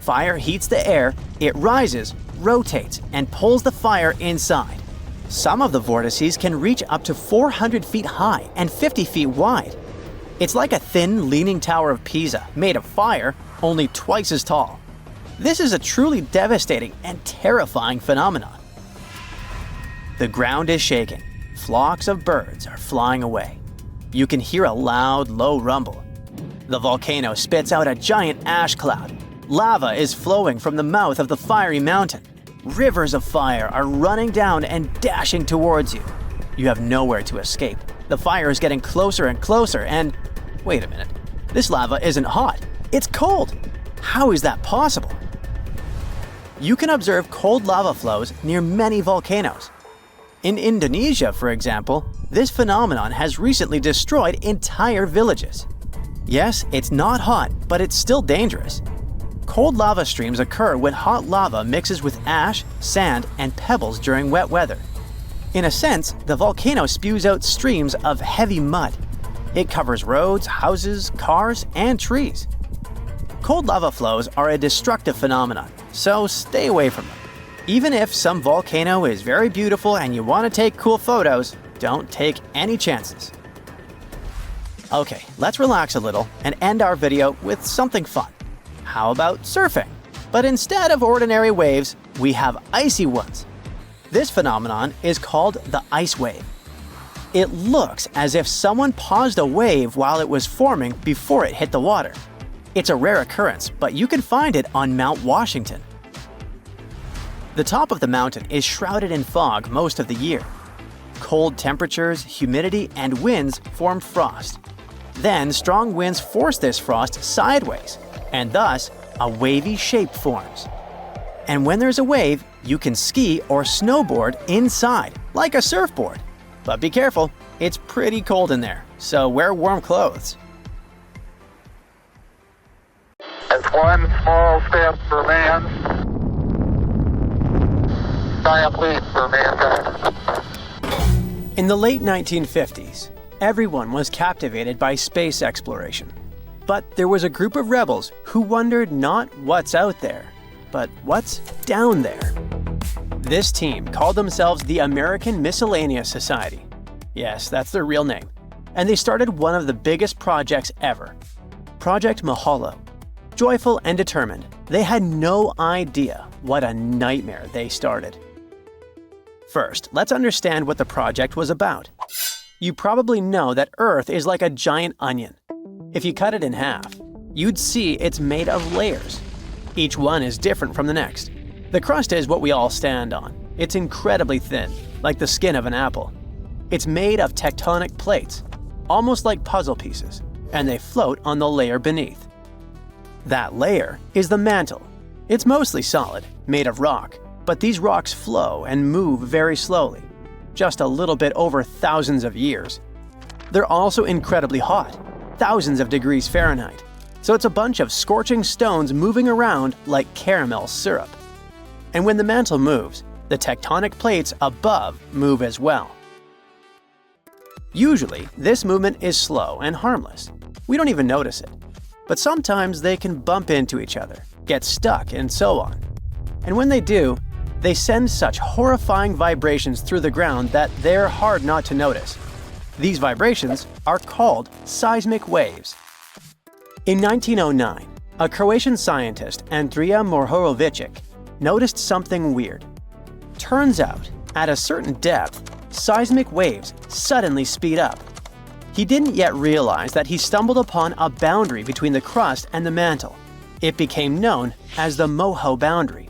Fire heats the air, it rises, rotates, and pulls the fire inside. Some of the vortices can reach up to 400 feet high and 50 feet wide. It's like a thin, leaning tower of Pisa made of fire, only twice as tall. This is a truly devastating and terrifying phenomenon. The ground is shaking. Flocks of birds are flying away. You can hear a loud, low rumble. The volcano spits out a giant ash cloud. Lava is flowing from the mouth of the fiery mountain. Rivers of fire are running down and dashing towards you. You have nowhere to escape. The fire is getting closer and closer and… Wait a minute. This lava isn't hot. It's cold. How is that possible? You can observe cold lava flows near many volcanoes. In Indonesia, for example, this phenomenon has recently destroyed entire villages. Yes, it's not hot, but it's still dangerous. Cold lava streams occur when hot lava mixes with ash, sand, and pebbles during wet weather. In a sense, the volcano spews out streams of heavy mud. It covers roads, houses, cars, and trees. Cold lava flows are a destructive phenomenon, so stay away from them. Even if some volcano is very beautiful and you want to take cool photos, don't take any chances. Okay, let's relax a little and end our video with something fun. How about surfing? But instead of ordinary waves, we have icy ones. This phenomenon is called the ice wave. It looks as if someone paused a wave while it was forming before it hit the water. It's a rare occurrence, but you can find it on Mount Washington. The top of the mountain is shrouded in fog most of the year. Cold temperatures, humidity, and winds form frost. Then strong winds force this frost sideways, and thus a wavy shape forms. And when there's a wave, you can ski or snowboard inside, like a surfboard. But be careful, it's pretty cold in there, so wear warm clothes. It's one small step for man, giant leap for mankind. In the late 1950s, everyone was captivated by space exploration. But there was a group of rebels who wondered not what's out there, but what's down there. This team called themselves the American Miscellaneous Society. Yes, that's their real name. And they started one of the biggest projects ever, Project Mahalo. Joyful and determined, they had no idea what a nightmare they started. First, let's understand what the project was about. You probably know that Earth is like a giant onion. If you cut it in half, you'd see it's made of layers. Each one is different from the next. The crust is what we all stand on. It's incredibly thin, like the skin of an apple. It's made of tectonic plates, almost like puzzle pieces, and they float on the layer beneath. That layer is the mantle. It's mostly solid, made of rock, But these rocks flow and move very slowly, just a little bit over thousands of years. They're also incredibly hot, thousands of degrees Fahrenheit, so it's a bunch of scorching stones moving around like caramel syrup. And when the mantle moves, the tectonic plates above move as well. Usually, this movement is slow and harmless. We don't even notice it. But sometimes they can bump into each other, get stuck, and so on. And when they do, they send such horrifying vibrations through the ground that they're hard not to notice. These vibrations are called seismic waves. In 1909, a Croatian scientist, Andrija Mohorovičić, noticed something weird. Turns out, at a certain depth, seismic waves suddenly speed up. He didn't yet realize that he stumbled upon a boundary between the crust and the mantle. It became known as the Moho boundary.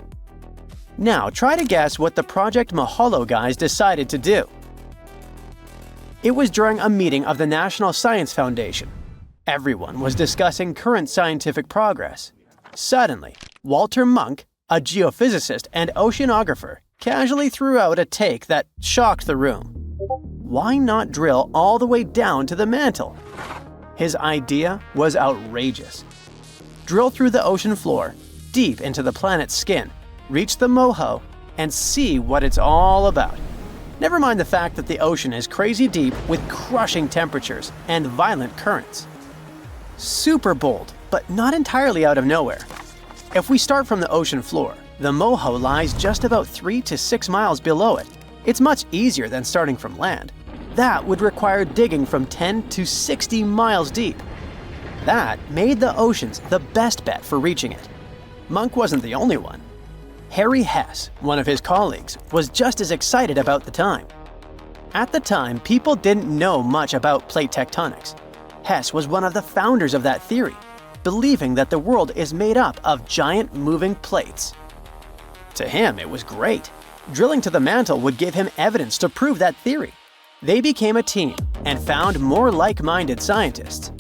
Now try to guess what the Project Mahalo guys decided to do. It was during a meeting of the National Science Foundation. Everyone was discussing current scientific progress. Suddenly, Walter Munk, a geophysicist and oceanographer, casually threw out a take that shocked the room. Why not drill all the way down to the mantle? His idea was outrageous. Drill through the ocean floor, deep into the planet's skin, reach the Moho, and see what it's all about. Never mind the fact that the ocean is crazy deep with crushing temperatures and violent currents. Super bold, but not entirely out of nowhere. If we start from the ocean floor, the Moho lies just about 3 to 6 miles below it. It's much easier than starting from land. That would require digging from 10 to 60 miles deep. That made the oceans the best bet for reaching it. Munk wasn't the only one. Harry Hess, one of his colleagues, was just as excited about the time. At the time, people didn't know much about plate tectonics. Hess was one of the founders of that theory, believing that the world is made up of giant moving plates. To him, it was great. Drilling to the mantle would give him evidence to prove that theory. They became a team and found more like-minded scientists.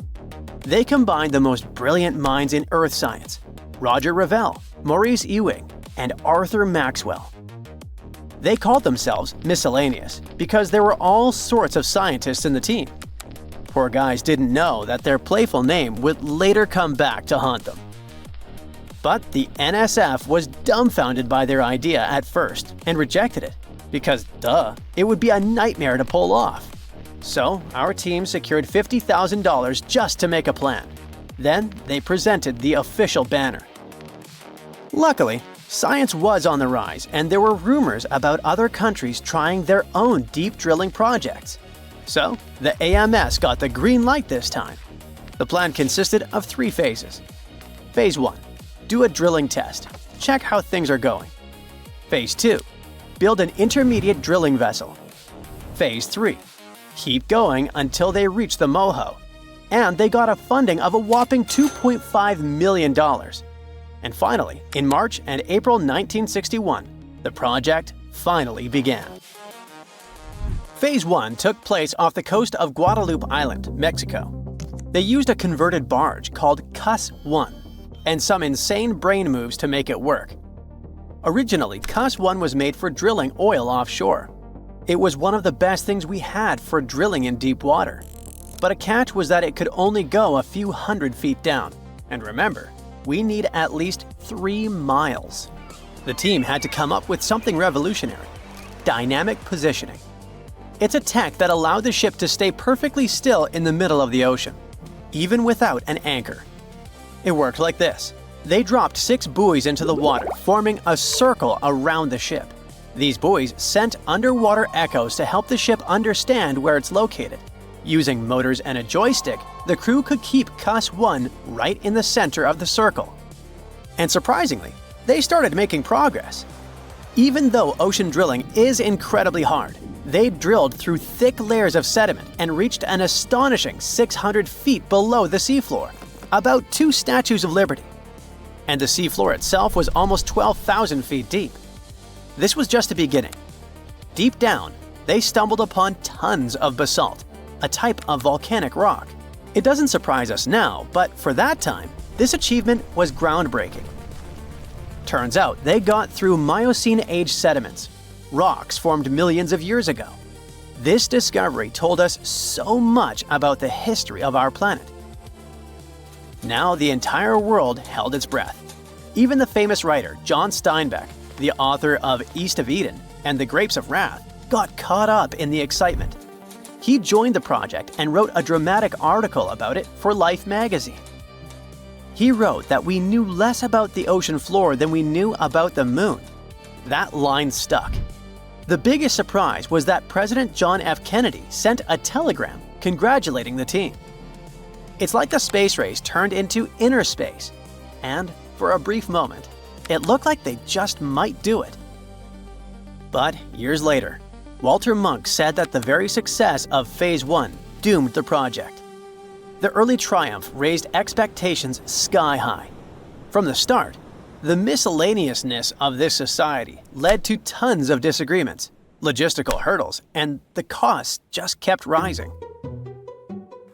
They combined the most brilliant minds in earth science: Roger Revelle, Maurice Ewing, and Arthur Maxwell. They called themselves miscellaneous because there were all sorts of scientists in the team. Poor guys didn't know that their playful name would later come back to haunt them. But the NSF was dumbfounded by their idea at first and rejected it, because duh, it would be a nightmare to pull off. So our team secured $50,000 just to make a plan. Then they presented the official banner. Luckily, science was on the rise, and there were rumors about other countries trying their own deep drilling projects. So the AMS got the green light this time. The plan consisted of 3 phases. Phase 1. Do a drilling test. Check how things are going. Phase 2. Build an intermediate drilling vessel. Phase 3. Keep going until they reach the Moho. And they got a funding of a whopping $2.5 million. And finally, in March and April 1961, the project finally began. Phase 1 took place off the coast of Guadalupe Island, Mexico. They used a converted barge called Cus-1 and some insane brain moves to make it work. Originally, Cus-1 was made for drilling oil offshore. It was one of the best things we had for drilling in deep water. But a catch was that it could only go a few hundred feet down. And remember, we need at least 3 miles. The team had to come up with something revolutionary: dynamic positioning. It's a tech that allowed the ship to stay perfectly still in the middle of the ocean, even without an anchor. It worked like this. They dropped 6 buoys into the water, forming a circle around the ship. These buoys sent underwater echoes to help the ship understand where it's located. Using motors and a joystick, the crew could keep Cus-1 right in the center of the circle. And surprisingly, they started making progress. Even though ocean drilling is incredibly hard, they drilled through thick layers of sediment and reached an astonishing 600 feet below the seafloor, about 2 Statues of Liberty. And the seafloor itself was almost 12,000 feet deep. This was just the beginning. Deep down, they stumbled upon tons of basalt, a type of volcanic rock. It doesn't surprise us now, but for that time, this achievement was groundbreaking. Turns out they got through Miocene-age sediments, rocks formed millions of years ago. This discovery told us so much about the history of our planet. Now the entire world held its breath. Even the famous writer John Steinbeck, the author of East of Eden and The Grapes of Wrath, got caught up in the excitement. He joined the project and wrote a dramatic article about it for Life magazine. He wrote that we knew less about the ocean floor than we knew about the moon. That line stuck. The biggest surprise was that President John F. Kennedy sent a telegram congratulating the team. It's like the space race turned into inner space, and for a brief moment, it looked like they just might do it. But years later, Walter Munk said that the very success of Phase 1 doomed the project. The early triumph raised expectations sky high. From the start, the miscellaneousness of this society led to tons of disagreements, logistical hurdles, and the costs just kept rising.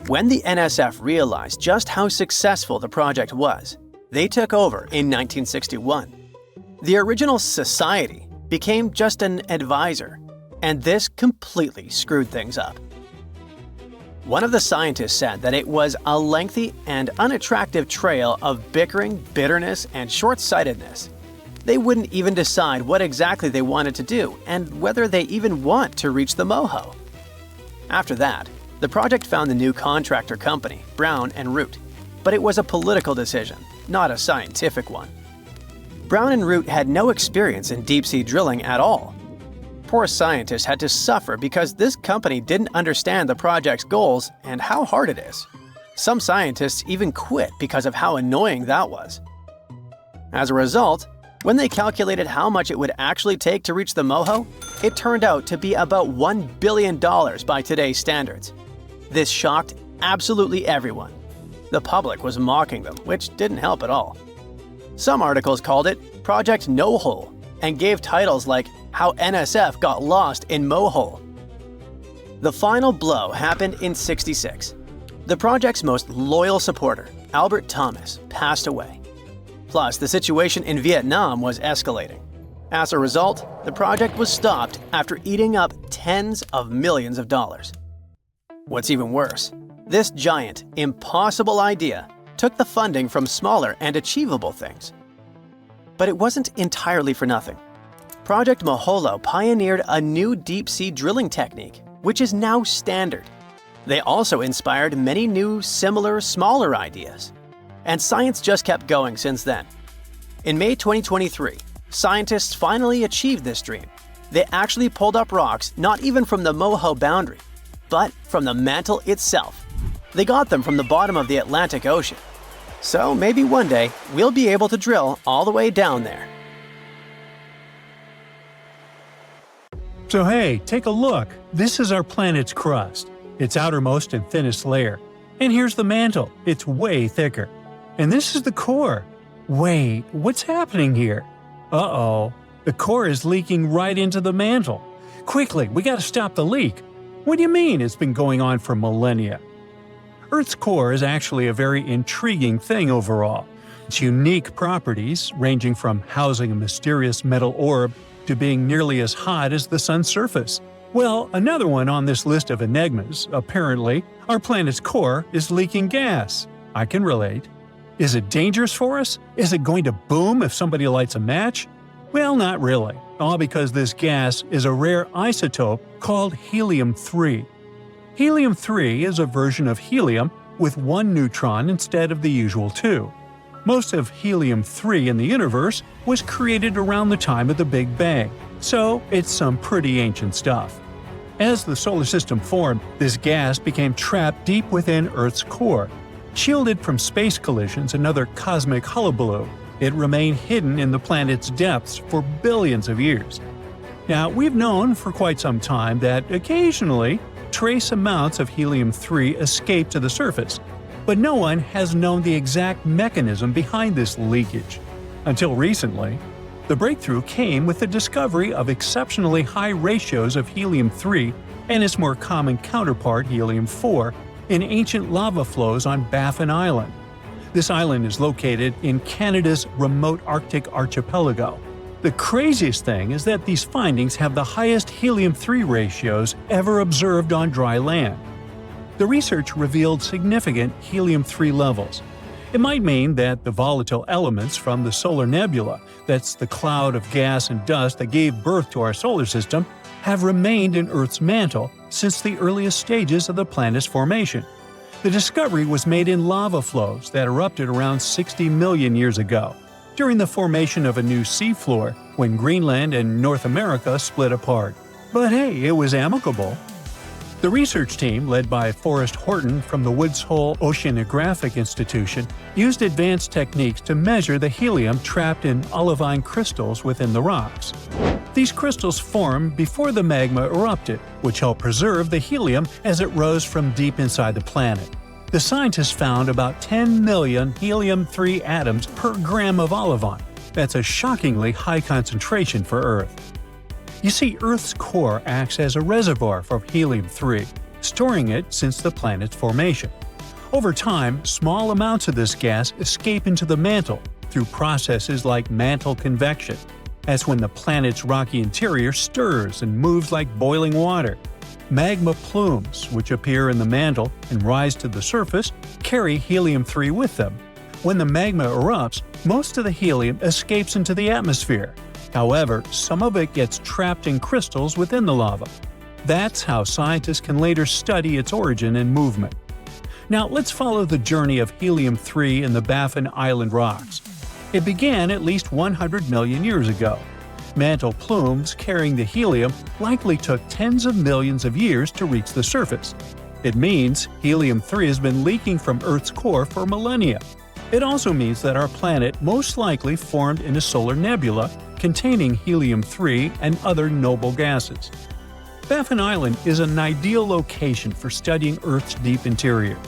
When the NSF realized just how successful the project was, they took over in 1961. The original society became just an advisor, and this completely screwed things up. One of the scientists said that it was a lengthy and unattractive trail of bickering, bitterness, and short-sightedness. They wouldn't even decide what exactly they wanted to do and whether they even want to reach the Moho. After that, the project found the new contractor company, Brown and Root, but it was a political decision, not a scientific one. Brown and Root had no experience in deep-sea drilling at all. Poor scientists had to suffer because this company didn't understand the project's goals and how hard it is. Some scientists even quit because of how annoying that was. As a result, when they calculated how much it would actually take to reach the Moho, it turned out to be about $1 billion by today's standards. This shocked absolutely everyone. The public was mocking them, which didn't help at all. Some articles called it Project No Hole and gave titles like How NSF Got Lost in Mohole. The final blow happened in '66. The project's most loyal supporter, Albert Thomas, passed away. Plus, the situation in Vietnam was escalating. As a result, the project was stopped after eating up tens of millions of dollars. What's even worse, this giant, impossible idea took the funding from smaller and achievable things. But it wasn't entirely for nothing. Project Moholo pioneered a new deep-sea drilling technique, which is now standard. They also inspired many new, similar, smaller ideas. And science just kept going since then. In May 2023, scientists finally achieved this dream. They actually pulled up rocks not even from the Moho boundary, but from the mantle itself. They got them from the bottom of the Atlantic Ocean. So maybe one day we'll be able to drill all the way down there. So hey, take a look. This is our planet's crust, its outermost and thinnest layer. And here's the mantle, it's way thicker. And this is the core. Wait, what's happening here? Uh-oh, the core is leaking right into the mantle. Quickly, we gotta stop the leak. What do you mean it's been going on for millennia? Earth's core is actually a very intriguing thing overall. Its unique properties, ranging from housing a mysterious metal orb to being nearly as hot as the sun's surface. Well, another one on this list of enigmas, apparently, our planet's core is leaking gas. I can relate. Is it dangerous for us? Is it going to boom if somebody lights a match? Well, not really, all because this gas is a rare isotope called helium-3. Helium-3 is a version of helium with one neutron instead of the usual two. Most of helium-3 in the universe was created around the time of the Big Bang, so it's some pretty ancient stuff. As the solar system formed, this gas became trapped deep within Earth's core. Shielded from space collisions and other cosmic hullabaloo, it remained hidden in the planet's depths for billions of years. Now, we've known for quite some time that occasionally, trace amounts of helium-3 escape to the surface, but no one has known the exact mechanism behind this leakage. Until recently, the breakthrough came with the discovery of exceptionally high ratios of helium-3 and its more common counterpart helium-4 in ancient lava flows on Baffin Island. This island is located in Canada's remote Arctic archipelago. The craziest thing is that these findings have the highest helium-3 ratios ever observed on dry land. The research revealed significant helium-3 levels. It might mean that the volatile elements from the solar nebula, that's the cloud of gas and dust that gave birth to our solar system, have remained in Earth's mantle since the earliest stages of the planet's formation. The discovery was made in lava flows that erupted around 60 million years ago, during the formation of a new seafloor when Greenland and North America split apart. But hey, it was amicable. The research team, led by Forrest Horton from the Woods Hole Oceanographic Institution, used advanced techniques to measure the helium trapped in olivine crystals within the rocks. These crystals formed before the magma erupted, which helped preserve the helium as it rose from deep inside the planet. The scientists found about 10 million helium-3 atoms per gram of olivine. That's a shockingly high concentration for Earth. You see, Earth's core acts as a reservoir for helium-3, storing it since the planet's formation. Over time, small amounts of this gas escape into the mantle through processes like mantle convection. That's when the planet's rocky interior stirs and moves like boiling water. Magma plumes, which appear in the mantle and rise to the surface, carry helium-3 with them. When the magma erupts, most of the helium escapes into the atmosphere. However, some of it gets trapped in crystals within the lava. That's how scientists can later study its origin and movement. Now let's follow the journey of helium-3 in the Baffin Island rocks. It began at least 100 million years ago. Mantle plumes carrying the helium likely took tens of millions of years to reach the surface. It means helium-3 has been leaking from Earth's core for millennia. It also means that our planet most likely formed in a solar nebula containing helium-3 and other noble gases. Baffin Island is an ideal location for studying Earth's deep interior.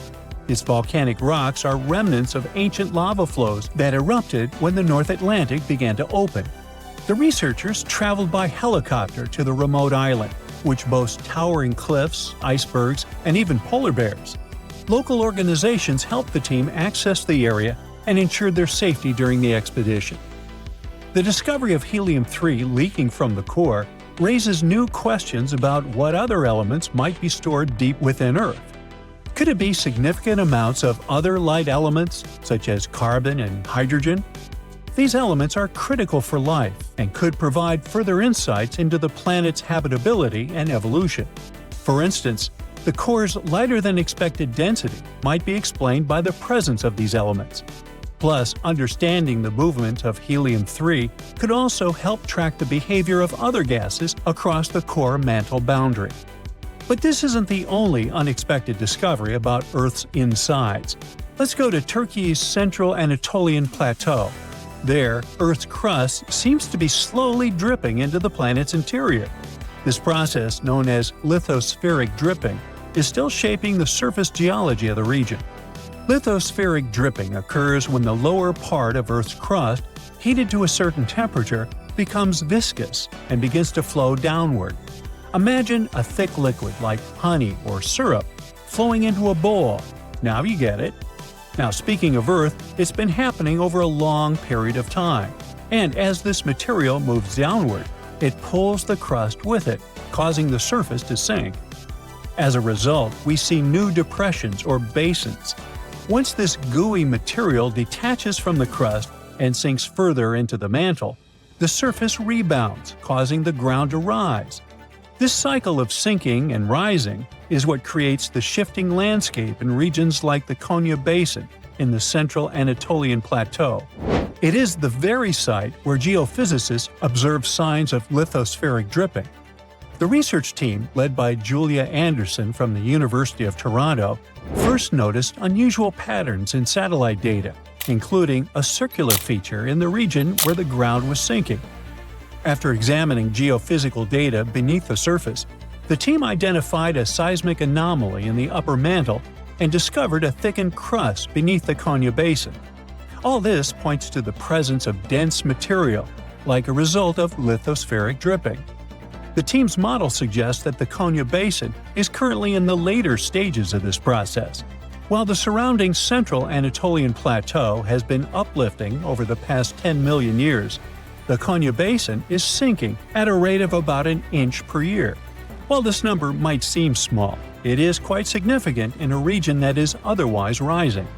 Its volcanic rocks are remnants of ancient lava flows that erupted when the North Atlantic began to open. The researchers traveled by helicopter to the remote island, which boasts towering cliffs, icebergs, and even polar bears. Local organizations helped the team access the area and ensured their safety during the expedition. The discovery of helium-3 leaking from the core raises new questions about what other elements might be stored deep within Earth. Could it be significant amounts of other light elements, such as carbon and hydrogen? These elements are critical for life and could provide further insights into the planet's habitability and evolution. For instance, the core's lighter-than-expected density might be explained by the presence of these elements. Plus, understanding the movement of helium-3 could also help track the behavior of other gases across the core mantle boundary. But this isn't the only unexpected discovery about Earth's insides. Let's go to Turkey's central Anatolian plateau. There, Earth's crust seems to be slowly dripping into the planet's interior. This process, known as lithospheric dripping, is still shaping the surface geology of the region. Lithospheric dripping occurs when the lower part of Earth's crust, heated to a certain temperature, becomes viscous and begins to flow downward. Imagine a thick liquid like honey or syrup flowing into a bowl. Now you get it. Now, speaking of Earth, it's been happening over a long period of time. And as this material moves downward, it pulls the crust with it, causing the surface to sink. As a result, we see new depressions or basins. Once this gooey material detaches from the crust and sinks further into the mantle, the surface rebounds, causing the ground to rise. This cycle of sinking and rising is what creates the shifting landscape in regions like the Konya Basin in the central Anatolian Plateau. It is the very site where geophysicists observe signs of lithospheric dripping. The research team, led by Julia Anderson from the University of Toronto, first noticed unusual patterns in satellite data, including a circular feature in the region where the ground was sinking. After examining geophysical data beneath the surface, the team identified a seismic anomaly in the upper mantle and discovered a thickened crust beneath the Konya Basin. All this points to the presence of dense material, like a result of lithospheric dripping. The team's model suggests that the Konya Basin is currently in the later stages of this process. While the surrounding central Anatolian plateau has been uplifting over the past 10 million years, the Konya Basin is sinking at a rate of about an inch per year. While this number might seem small, it is quite significant in a region that is otherwise rising.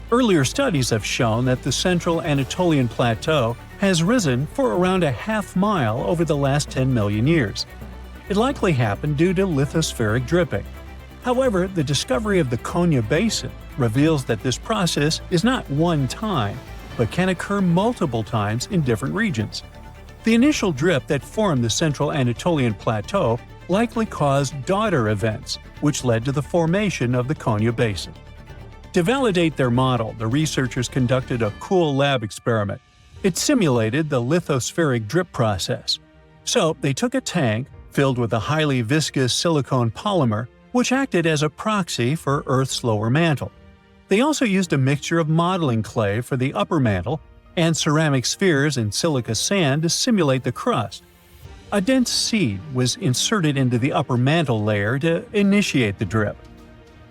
Earlier studies have shown that the central Anatolian plateau has risen for around a half mile over the last 10 million years. It likely happened due to lithospheric dripping. However, the discovery of the Konya Basin reveals that this process is not one time, but can occur multiple times in different regions. The initial drip that formed the central Anatolian plateau likely caused daughter events, which led to the formation of the Konya Basin. To validate their model, the researchers conducted a cool lab experiment. It simulated the lithospheric drip process. So they took a tank filled with a highly viscous silicone polymer, which acted as a proxy for Earth's lower mantle. They also used a mixture of modeling clay for the upper mantle and ceramic spheres and silica sand to simulate the crust. A dense seed was inserted into the upper mantle layer to initiate the drip.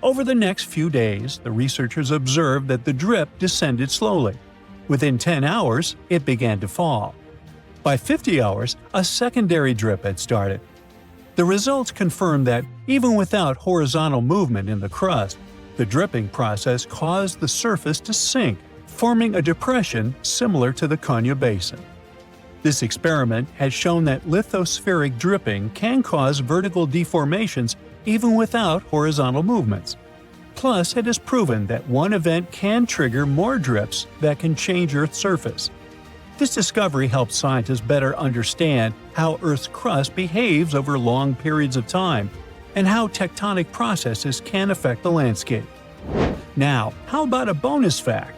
Over the next few days, the researchers observed that the drip descended slowly. Within 10 hours, it began to fall. By 50 hours, a secondary drip had started. The results confirmed that, even without horizontal movement in the crust, the dripping process caused the surface to sink, forming a depression similar to the Konya Basin. This experiment has shown that lithospheric dripping can cause vertical deformations even without horizontal movements. Plus, it has proven that one event can trigger more drips that can change Earth's surface. This discovery helps scientists better understand how Earth's crust behaves over long periods of time and how tectonic processes can affect the landscape. Now, how about a bonus fact?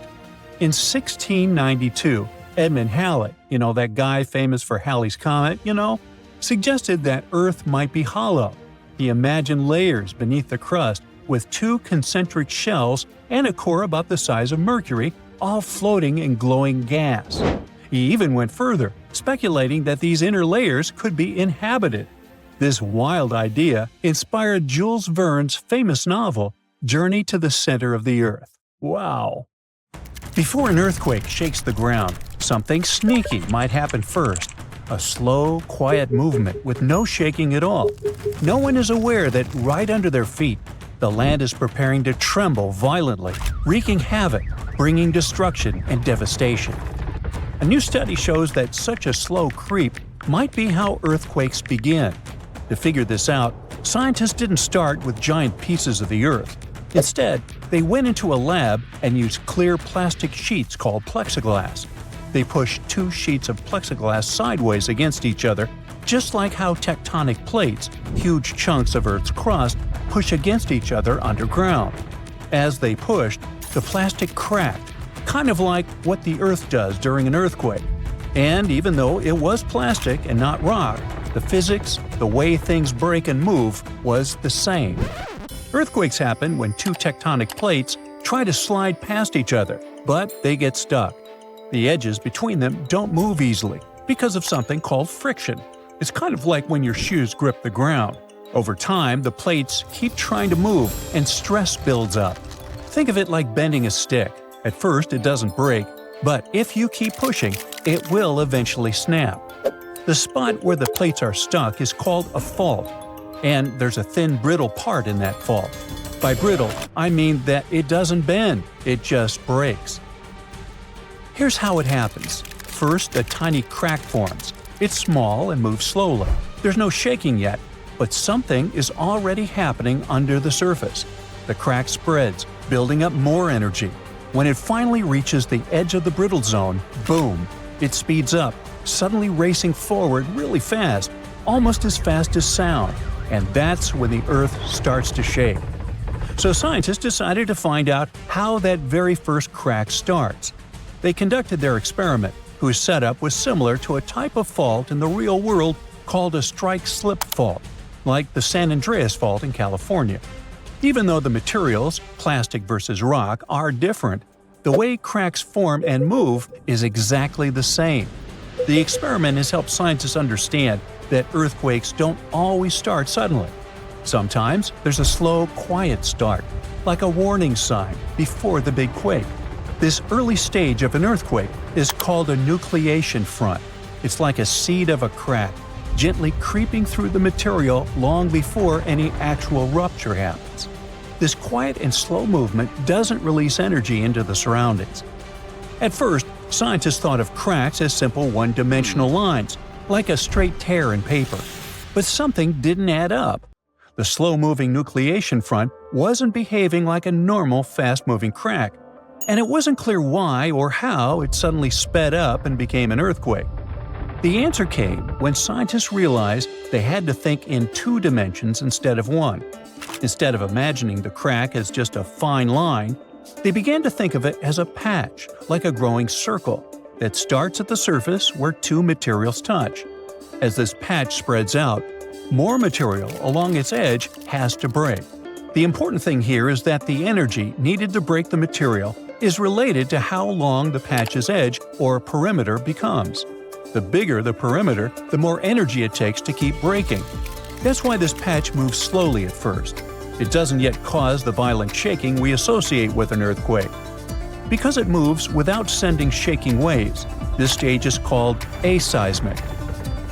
In 1692, Edmund Halley, that guy famous for Halley's Comet, suggested that Earth might be hollow. He imagined layers beneath the crust with two concentric shells and a core about the size of Mercury, all floating in glowing gas. He even went further, speculating that these inner layers could be inhabited. This wild idea inspired Jules Verne's famous novel, Journey to the Center of the Earth. Wow! Before an earthquake shakes the ground, something sneaky might happen first. A slow, quiet movement with no shaking at all. No one is aware that right under their feet, the land is preparing to tremble violently, wreaking havoc, bringing destruction and devastation. A new study shows that such a slow creep might be how earthquakes begin. To figure this out, scientists didn't start with giant pieces of the Earth. Instead, they went into a lab and used clear plastic sheets called plexiglass. They pushed two sheets of plexiglass sideways against each other, just like how tectonic plates, huge chunks of Earth's crust, push against each other underground. As they pushed, the plastic cracked, kind of like what the Earth does during an earthquake. And even though it was plastic and not rock, the physics, the way things break and move, was the same. Earthquakes happen when two tectonic plates try to slide past each other, but they get stuck. The edges between them don't move easily because of something called friction. It's kind of like when your shoes grip the ground. Over time, the plates keep trying to move and stress builds up. Think of it like bending a stick. At first, it doesn't break, but if you keep pushing, it will eventually snap. The spot where the plates are stuck is called a fault, and there's a thin brittle part in that fault. By brittle, I mean that it doesn't bend, it just breaks. Here's how it happens. First, a tiny crack forms. It's small and moves slowly. There's no shaking yet, but something is already happening under the surface. The crack spreads, building up more energy. When it finally reaches the edge of the brittle zone, boom, it speeds up, suddenly racing forward really fast, almost as fast as sound. And that's when the Earth starts to shake. So scientists decided to find out how that very first crack starts. They conducted their experiment, whose setup was similar to a type of fault in the real world called a strike-slip fault, like the San Andreas Fault in California. Even though the materials, plastic versus rock, are different, the way cracks form and move is exactly the same. The experiment has helped scientists understand that earthquakes don't always start suddenly. Sometimes there's a slow, quiet start, like a warning sign before the big quake. This early stage of an earthquake is called a nucleation front. It's like a seed of a crack, gently creeping through the material long before any actual rupture happens. This quiet and slow movement doesn't release energy into the surroundings. At first, scientists thought of cracks as simple one-dimensional lines, like a straight tear in paper. But something didn't add up. The slow-moving nucleation front wasn't behaving like a normal, fast-moving crack, and it wasn't clear why or how it suddenly sped up and became an earthquake. The answer came when scientists realized they had to think in 2 dimensions instead of 1. Instead of imagining the crack as just a fine line, they began to think of it as a patch, like a growing circle, that starts at the surface where 2 materials touch. As this patch spreads out, more material along its edge has to break. The important thing here is that the energy needed to break the material is related to how long the patch's edge or perimeter becomes. The bigger the perimeter, the more energy it takes to keep breaking. That's why this patch moves slowly at first. It doesn't yet cause the violent shaking we associate with an earthquake. Because it moves without sending shaking waves, this stage is called aseismic.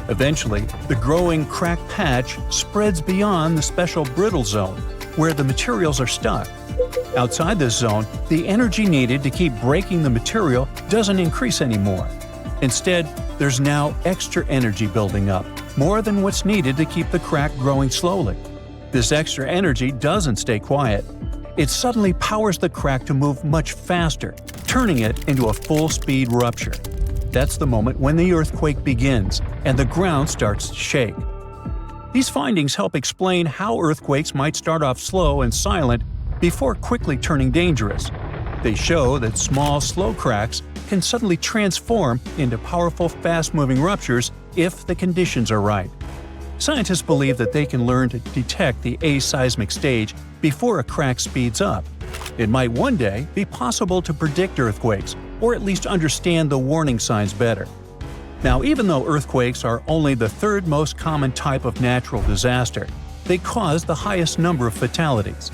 Eventually, the growing crack patch spreads beyond the special brittle zone, where the materials are stuck. Outside this zone, the energy needed to keep breaking the material doesn't increase anymore. Instead, there's now extra energy building up, more than what's needed to keep the crack growing slowly. This extra energy doesn't stay quiet. It suddenly powers the crack to move much faster, turning it into a full-speed rupture. That's the moment when the earthquake begins and the ground starts to shake. These findings help explain how earthquakes might start off slow and silent before quickly turning dangerous. They show that small, slow cracks can suddenly transform into powerful, fast-moving ruptures if the conditions are right. Scientists believe that they can learn to detect the aseismic stage before a crack speeds up. It might one day be possible to predict earthquakes, or at least understand the warning signs better. Now, even though earthquakes are only the 3rd most common type of natural disaster, they cause the highest number of fatalities.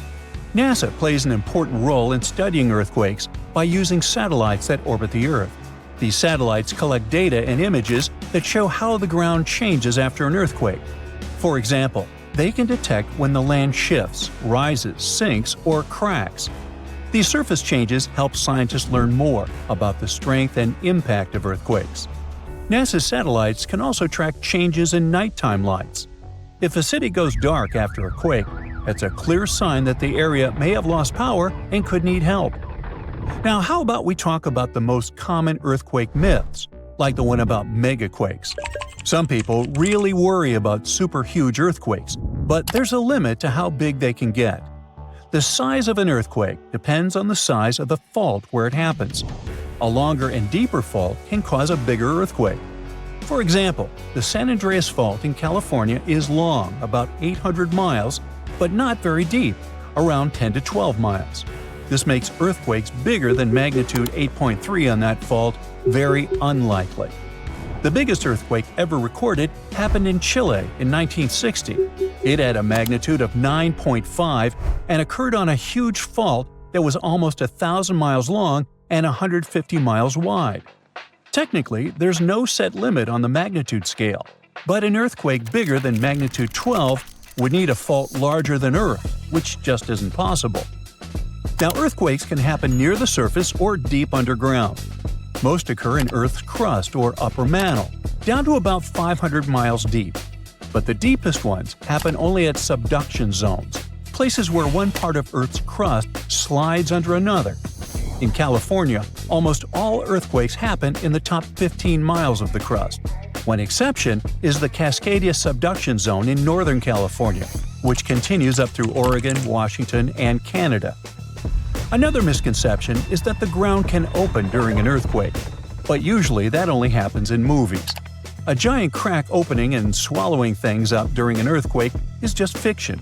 NASA plays an important role in studying earthquakes by using satellites that orbit the Earth. These satellites collect data and images that show how the ground changes after an earthquake. For example, they can detect when the land shifts, rises, sinks, or cracks. These surface changes help scientists learn more about the strength and impact of earthquakes. NASA's satellites can also track changes in nighttime lights. If a city goes dark after a quake, that's a clear sign that the area may have lost power and could need help. Now, how about we talk about the most common earthquake myths, like the one about megaquakes? Some people really worry about super huge earthquakes, but there's a limit to how big they can get. The size of an earthquake depends on the size of the fault where it happens. A longer and deeper fault can cause a bigger earthquake. For example, the San Andreas Fault in California is long, about 800 miles, but not very deep, around 10 to 12 miles. This makes earthquakes bigger than magnitude 8.3 on that fault very unlikely. The biggest earthquake ever recorded happened in Chile in 1960. It had a magnitude of 9.5 and occurred on a huge fault that was almost 1,000 miles long and 150 miles wide. Technically, there's no set limit on the magnitude scale, but an earthquake bigger than magnitude 12 would need a fault larger than Earth, which just isn't possible. Now, earthquakes can happen near the surface or deep underground. Most occur in Earth's crust or upper mantle, down to about 500 miles deep. But the deepest ones happen only at subduction zones, places where one part of Earth's crust slides under another. In California, almost all earthquakes happen in the top 15 miles of the crust. One exception is the Cascadia subduction zone in Northern California, which continues up through Oregon, Washington, and Canada. Another misconception is that the ground can open during an earthquake, but usually that only happens in movies. A giant crack opening and swallowing things up during an earthquake is just fiction.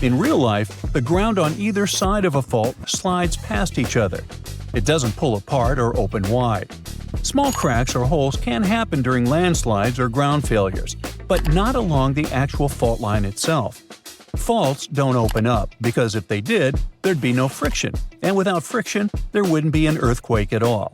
In real life, the ground on either side of a fault slides past each other. It doesn't pull apart or open wide. Small cracks or holes can happen during landslides or ground failures, but not along the actual fault line itself. faults don't open up because if they did, there'd be no friction, and without friction, there wouldn't be an earthquake at all.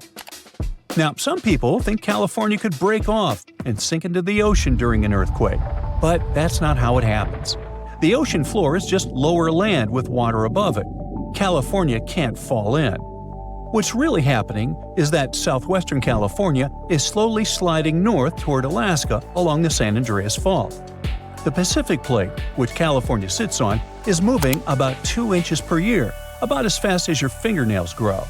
Now, some people think California could break off and sink into the ocean during an earthquake, but that's not how it happens. The ocean floor is just lower land with water above it. California can't fall in. What's really happening is that southwestern California is slowly sliding north toward Alaska along the San Andreas Fault. The Pacific Plate, which California sits on, is moving about 2 inches per year, about as fast as your fingernails grow.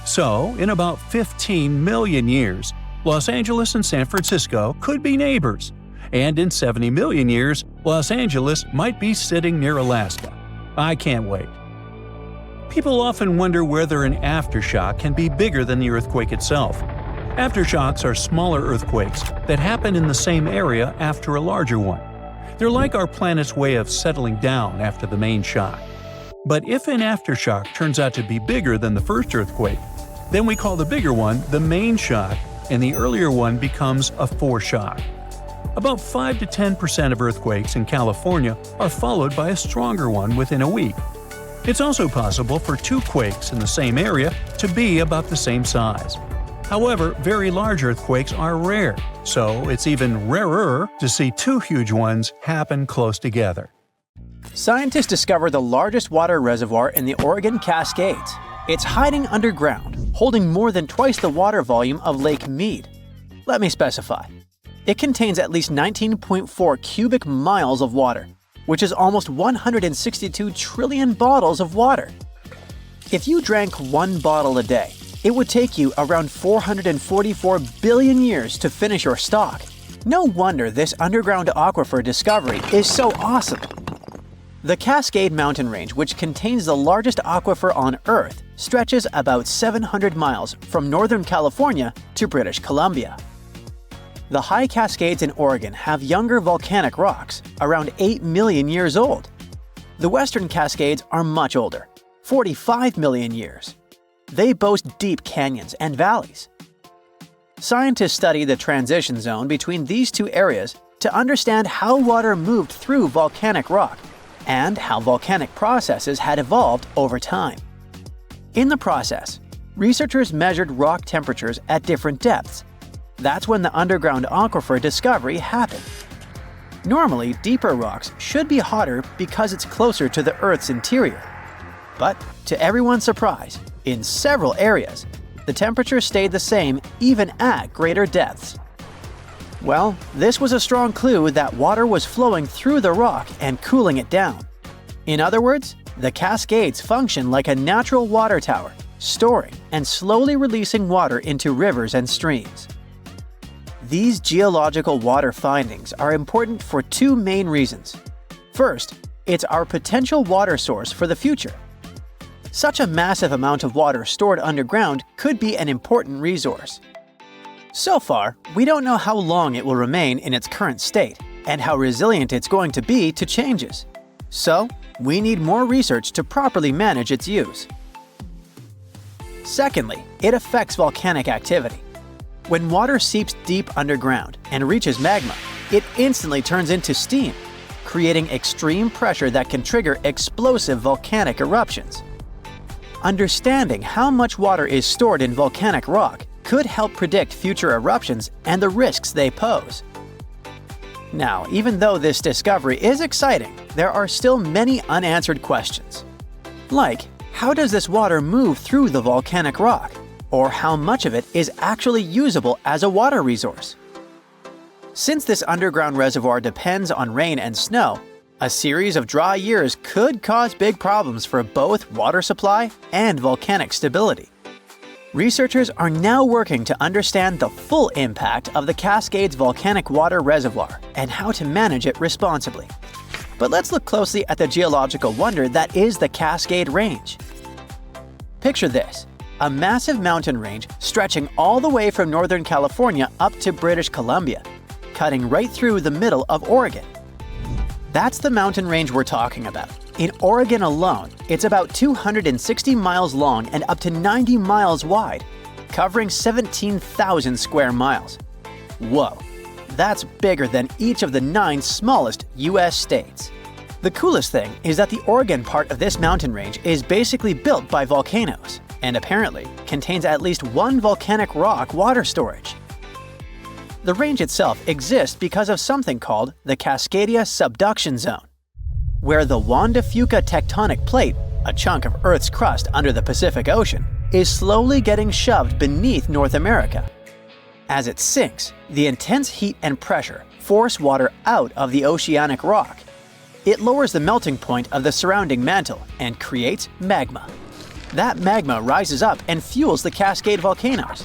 So, in about 15 million years, Los Angeles and San Francisco could be neighbors. And in 70 million years, Los Angeles might be sitting near Alaska. I can't wait. People often wonder whether an aftershock can be bigger than the earthquake itself. Aftershocks are smaller earthquakes that happen in the same area after a larger one. They're like our planet's way of settling down after the main shock. But if an aftershock turns out to be bigger than the first earthquake, then we call the bigger one the main shock, and the earlier one becomes a foreshock. About 5 to 10% of earthquakes in California are followed by a stronger one within a week. It's also possible for 2 quakes in the same area to be about the same size. However, very large earthquakes are rare, so it's even rarer to see 2 huge ones happen close together. Scientists discovered the largest water reservoir in the Oregon Cascades. It's hiding underground, holding more than twice the water volume of Lake Mead. Let me specify. It contains at least 19.4 cubic miles of water, which is almost 162 trillion bottles of water. If you drank 1 bottle a day, it would take you around 444 billion years to finish your stock. No wonder this underground aquifer discovery is so awesome. The Cascade Mountain Range, which contains the largest aquifer on Earth, stretches about 700 miles from Northern California to British Columbia. The high Cascades in Oregon have younger volcanic rocks, around 8 million years old. The Western Cascades are much older, 45 million years. They boast deep canyons and valleys. Scientists study the transition zone between these 2 areas to understand how water moved through volcanic rock and how volcanic processes had evolved over time. In the process, researchers measured rock temperatures at different depths. That's when the underground aquifer discovery happened. Normally, deeper rocks should be hotter because it's closer to the Earth's interior. But, to everyone's surprise, in several areas, the temperature stayed the same even at greater depths. Well, this was a strong clue that water was flowing through the rock and cooling it down. In other words, the Cascades function like a natural water tower, storing and slowly releasing water into rivers and streams. These geological water findings are important for 2 main reasons. First, it's our potential water source for the future. Such a massive amount of water stored underground could be an important resource. So far, we don't know how long it will remain in its current state and how resilient it's going to be to changes. So, we need more research to properly manage its use. Secondly, it affects volcanic activity. When water seeps deep underground and reaches magma, it instantly turns into steam, creating extreme pressure that can trigger explosive volcanic eruptions. Understanding how much water is stored in volcanic rock could help predict future eruptions and the risks they pose. Now, even though this discovery is exciting, there are still many unanswered questions. Like, how does this water move through the volcanic rock? Or how much of it is actually usable as a water resource? Since this underground reservoir depends on rain and snow, a series of dry years could cause big problems for both water supply and volcanic stability. Researchers are now working to understand the full impact of the Cascades volcanic water reservoir and how to manage it responsibly. But let's look closely at the geological wonder that is the Cascade Range. Picture this: a massive mountain range stretching all the way from Northern California up to British Columbia, cutting right through the middle of Oregon. That's the mountain range we're talking about. In Oregon alone, it's about 260 miles long and up to 90 miles wide, covering 17,000 square miles. Whoa, that's bigger than each of the 9 smallest U.S. states. The coolest thing is that the Oregon part of this mountain range is basically built by volcanoes, and apparently contains at least one volcanic rock water storage. The range itself exists because of something called the Cascadia Subduction Zone, where the Juan de Fuca tectonic plate, a chunk of Earth's crust under the Pacific Ocean, is slowly getting shoved beneath North America. As it sinks, the intense heat and pressure force water out of the oceanic rock. It lowers the melting point of the surrounding mantle and creates magma. That magma rises up and fuels the Cascade volcanoes.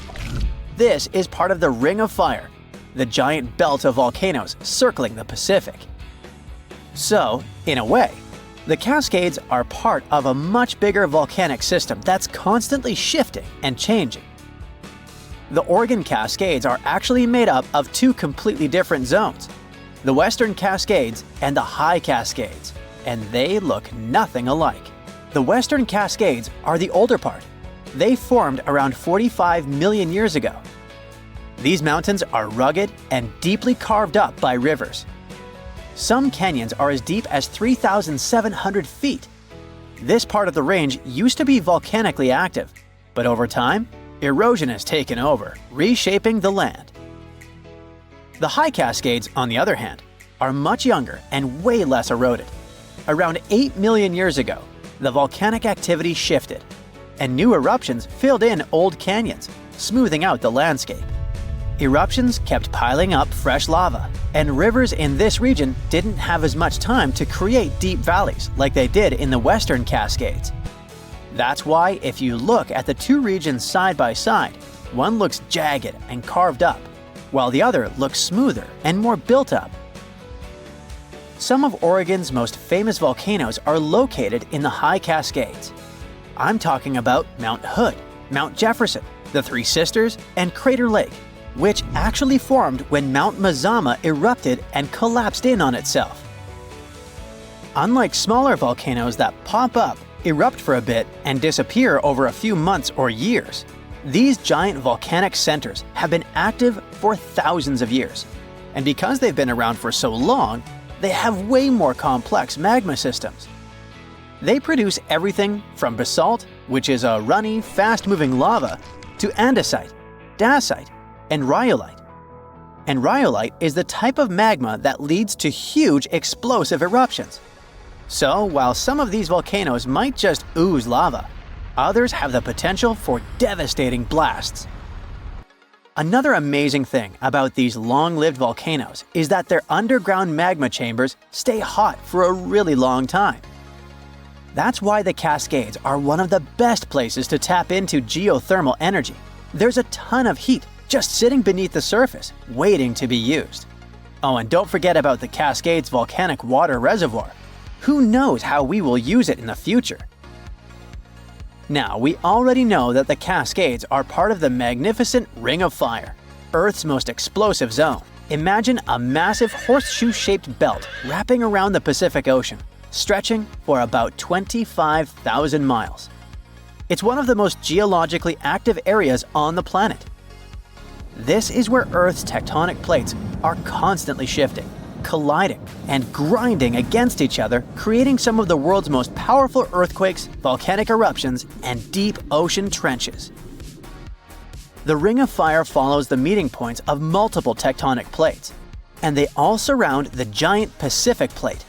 This is part of the Ring of Fire, the giant belt of volcanoes circling the Pacific. So, in a way, the Cascades are part of a much bigger volcanic system that's constantly shifting and changing. The Oregon Cascades are actually made up of two completely different zones, the Western Cascades and the High Cascades, and they look nothing alike. The Western Cascades are the older part. They formed around 45 million years ago. These mountains are rugged and deeply carved up by rivers. Some canyons are as deep as 3,700 feet. This part of the range used to be volcanically active, but over time, erosion has taken over, reshaping the land. The High Cascades, on the other hand, are much younger and way less eroded. Around 8 million years ago, the volcanic activity shifted, and new eruptions filled in old canyons, smoothing out the landscape. Eruptions kept piling up fresh lava, and rivers in this region didn't have as much time to create deep valleys like they did in the Western Cascades. That's why if you look at the two regions side by side, one looks jagged and carved up, while the other looks smoother and more built up. Some of Oregon's most famous volcanoes are located in the High Cascades. I'm talking about Mount Hood, Mount Jefferson, the Three Sisters, and Crater Lake, which actually formed when Mount Mazama erupted and collapsed in on itself. Unlike smaller volcanoes that pop up, erupt for a bit, and disappear over a few months or years, these giant volcanic centers have been active for thousands of years. And because they've been around for so long, they have way more complex magma systems. They produce everything from basalt, which is a runny, fast-moving lava, to andesite, dacite, and rhyolite. And rhyolite is the type of magma that leads to huge explosive eruptions. So while some of these volcanoes might just ooze lava, others have the potential for devastating blasts. Another amazing thing about these long-lived volcanoes is that their underground magma chambers stay hot for a really long time. That's why the Cascades are one of the best places to tap into geothermal energy. There's a ton of heat just sitting beneath the surface, waiting to be used. Oh, and don't forget about the Cascades volcanic water reservoir. Who knows how we will use it in the future? Now, we already know that the Cascades are part of the magnificent Ring of Fire, Earth's most explosive zone. Imagine a massive horseshoe-shaped belt wrapping around the Pacific Ocean, stretching for about 25,000 miles. It's one of the most geologically active areas on the planet. This is where Earth's tectonic plates are constantly shifting, colliding, and grinding against each other, creating some of the world's most powerful earthquakes, volcanic eruptions, and deep ocean trenches. The Ring of Fire follows the meeting points of multiple tectonic plates, and they all surround the giant Pacific Plate.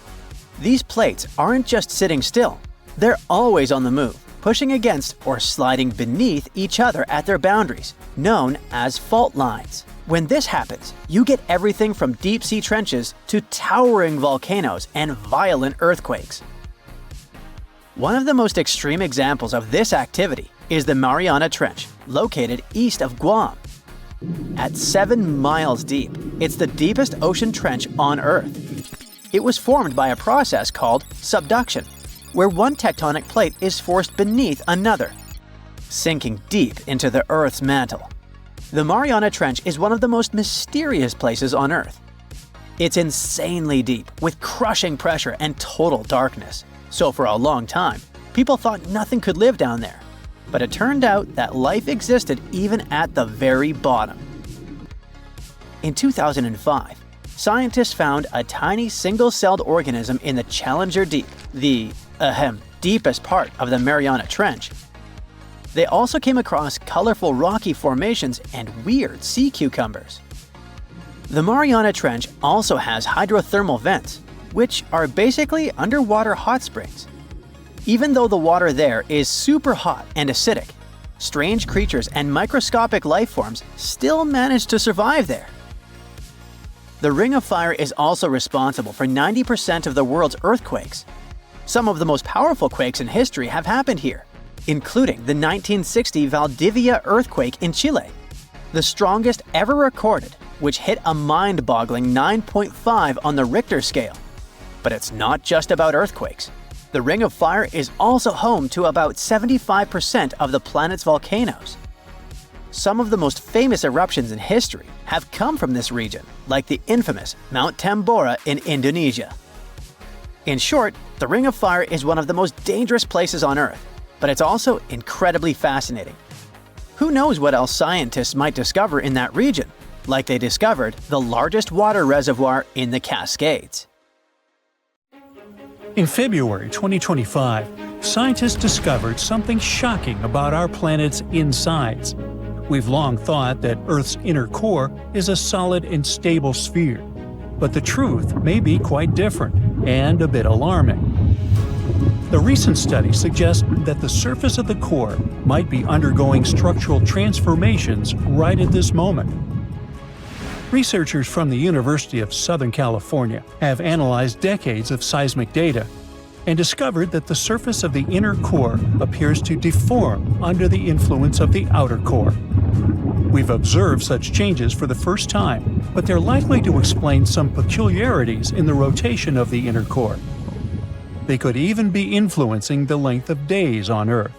These plates aren't just sitting still, they're always on the move, pushing against or sliding beneath each other at their boundaries, known as fault lines. When this happens, you get everything from deep-sea trenches to towering volcanoes and violent earthquakes. One of the most extreme examples of this activity is the Mariana Trench, located east of Guam. At 7 miles deep, it's the deepest ocean trench on Earth. It was formed by a process called subduction, where one tectonic plate is forced beneath another, sinking deep into the Earth's mantle. The Mariana Trench is one of the most mysterious places on Earth. It's insanely deep, with crushing pressure and total darkness. So for a long time, people thought nothing could live down there. But it turned out that life existed even at the very bottom. In 2005, scientists found a tiny single-celled organism in the Challenger Deep, the deepest part of the Mariana Trench. They also came across colorful rocky formations and weird sea cucumbers. The Mariana Trench also has hydrothermal vents, which are basically underwater hot springs. Even though the water there is super hot and acidic, strange creatures and microscopic life forms still manage to survive there. The Ring of Fire is also responsible for 90% of the world's earthquakes. Some of the most powerful quakes in history have happened here, including the 1960 Valdivia earthquake in Chile, the strongest ever recorded, which hit a mind-boggling 9.5 on the Richter scale. But it's not just about earthquakes. The Ring of Fire is also home to about 75% of the planet's volcanoes. Some of the most famous eruptions in history have come from this region, like the infamous Mount Tambora in Indonesia. In short, the Ring of Fire is one of the most dangerous places on Earth, but it's also incredibly fascinating. Who knows what else scientists might discover in that region, like they discovered the largest water reservoir in the Cascades. In February 2025, scientists discovered something shocking about our planet's insides. We've long thought that Earth's inner core is a solid and stable sphere, but the truth may be quite different and a bit alarming. The recent study suggests that the surface of the core might be undergoing structural transformations right at this moment. Researchers from the University of Southern California have analyzed decades of seismic data and discovered that the surface of the inner core appears to deform under the influence of the outer core. We've observed such changes for the first time, but they're likely to explain some peculiarities in the rotation of the inner core. They could even be influencing the length of days on Earth.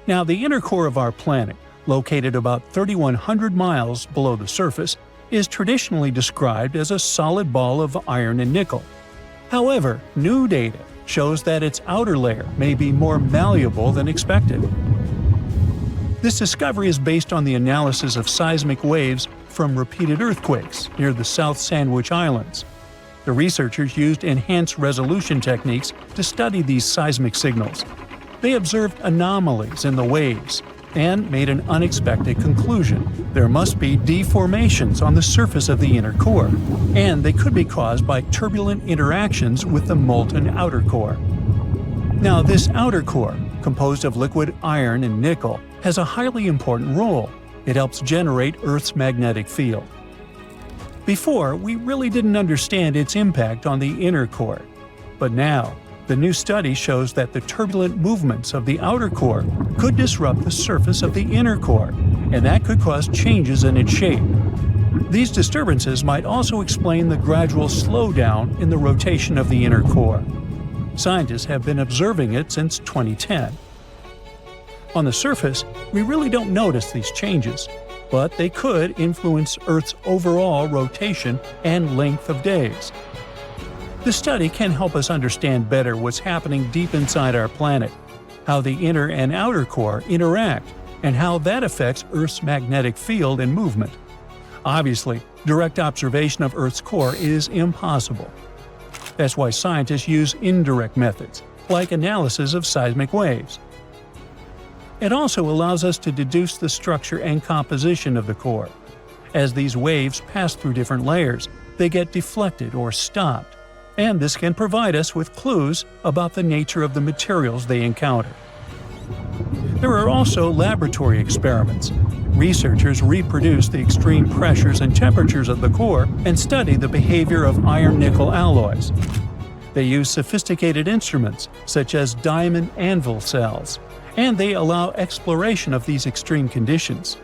Now, the inner core of our planet, located about 3,100 miles below the surface, is traditionally described as a solid ball of iron and nickel. However, new data shows that its outer layer may be more malleable than expected. This discovery is based on the analysis of seismic waves from repeated earthquakes near the South Sandwich Islands. The researchers used enhanced resolution techniques to study these seismic signals. They observed anomalies in the waves and made an unexpected conclusion. There must be deformations on the surface of the inner core, and they could be caused by turbulent interactions with the molten outer core. Now, this outer core, composed of liquid iron and nickel, has a highly important role. It helps generate Earth's magnetic field. Before, we really didn't understand its impact on the inner core, but now, the new study shows that the turbulent movements of the outer core could disrupt the surface of the inner core, and that could cause changes in its shape. These disturbances might also explain the gradual slowdown in the rotation of the inner core. Scientists have been observing it since 2010. On the surface, we really don't notice these changes, but they could influence Earth's overall rotation and length of days. The study can help us understand better what's happening deep inside our planet, how the inner and outer core interact, and how that affects Earth's magnetic field and movement. Obviously, direct observation of Earth's core is impossible. That's why scientists use indirect methods, like analysis of seismic waves. It also allows us to deduce the structure and composition of the core. As these waves pass through different layers, they get deflected or stopped, and this can provide us with clues about the nature of the materials they encounter. There are also laboratory experiments. Researchers reproduce the extreme pressures and temperatures of the core and study the behavior of iron-nickel alloys. They use sophisticated instruments, such as diamond anvil cells, and they allow exploration of these extreme conditions.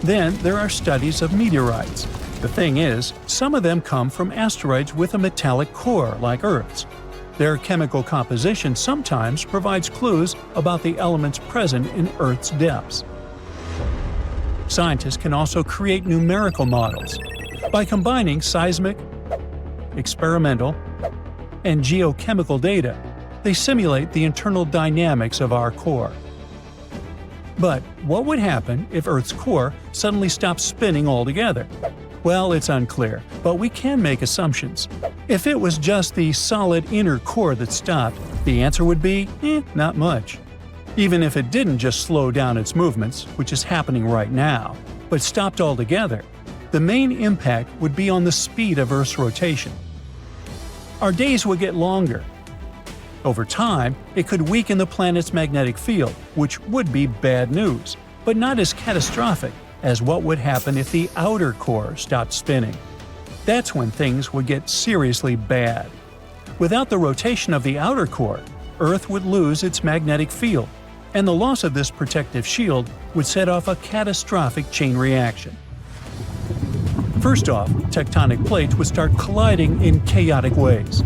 Then there are studies of meteorites. The thing is, some of them come from asteroids with a metallic core like Earth's. Their chemical composition sometimes provides clues about the elements present in Earth's depths. Scientists can also create numerical models. By combining seismic, experimental, and geochemical data, they simulate the internal dynamics of our core. But what would happen if Earth's core suddenly stopped spinning altogether? Well, it's unclear, but we can make assumptions. If it was just the solid inner core that stopped, the answer would be, not much. Even if it didn't just slow down its movements, which is happening right now, but stopped altogether, the main impact would be on the speed of Earth's rotation. Our days would get longer. Over time, it could weaken the planet's magnetic field, which would be bad news, but not as catastrophic as what would happen if the outer core stopped spinning. That's when things would get seriously bad. Without the rotation of the outer core, Earth would lose its magnetic field, and the loss of this protective shield would set off a catastrophic chain reaction. First off, tectonic plates would start colliding in chaotic ways.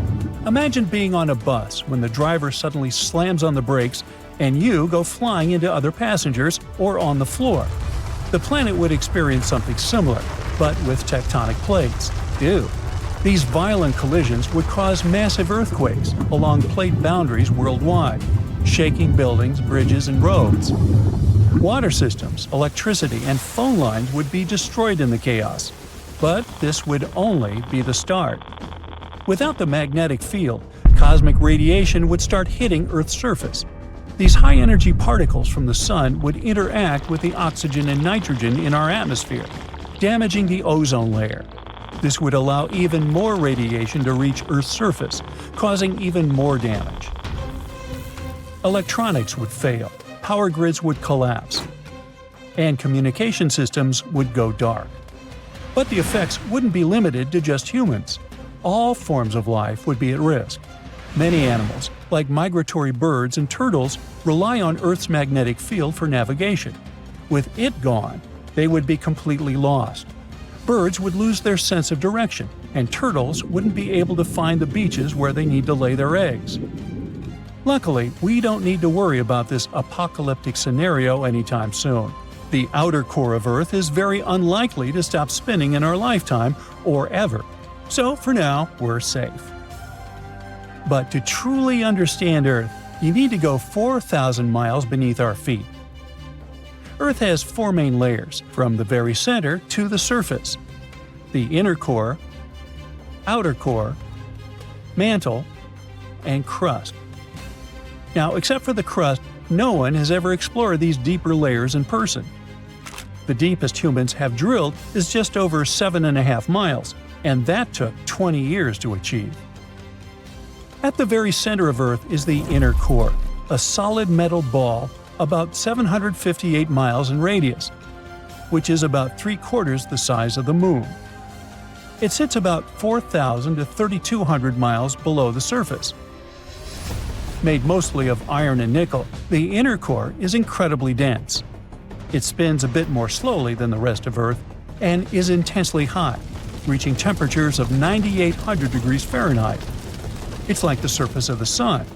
Imagine being on a bus when the driver suddenly slams on the brakes and you go flying into other passengers or on the floor. The planet would experience something similar, but with tectonic plates. Ew. These violent collisions would cause massive earthquakes along plate boundaries worldwide, shaking buildings, bridges, and roads. Water systems, electricity, and phone lines would be destroyed in the chaos. But this would only be the start. Without the magnetic field, cosmic radiation would start hitting Earth's surface. These high-energy particles from the sun would interact with the oxygen and nitrogen in our atmosphere, damaging the ozone layer. This would allow even more radiation to reach Earth's surface, causing even more damage. Electronics would fail, power grids would collapse, and communication systems would go dark. But the effects wouldn't be limited to just humans. All forms of life would be at risk. Many animals, like migratory birds and turtles, rely on Earth's magnetic field for navigation. With it gone, they would be completely lost. Birds would lose their sense of direction, and turtles wouldn't be able to find the beaches where they need to lay their eggs. Luckily, we don't need to worry about this apocalyptic scenario anytime soon. The outer core of Earth is very unlikely to stop spinning in our lifetime or ever. So for now, we're safe. But to truly understand Earth, you need to go 4,000 miles beneath our feet. Earth has four main layers, from the very center to the surface: the inner core, outer core, mantle, and crust. Now, except for the crust, no one has ever explored these deeper layers in person. The deepest humans have drilled is just over 7.5 miles, and that took 20 years to achieve. At the very center of Earth is the inner core, a solid metal ball about 758 miles in radius, which is about 3/4 the size of the Moon. It sits about 4,000 to 3,200 miles below the surface. Made mostly of iron and nickel, the inner core is incredibly dense. It spins a bit more slowly than the rest of Earth and is intensely hot, reaching temperatures of 9,800 degrees Fahrenheit. It's like the surface of the Sun.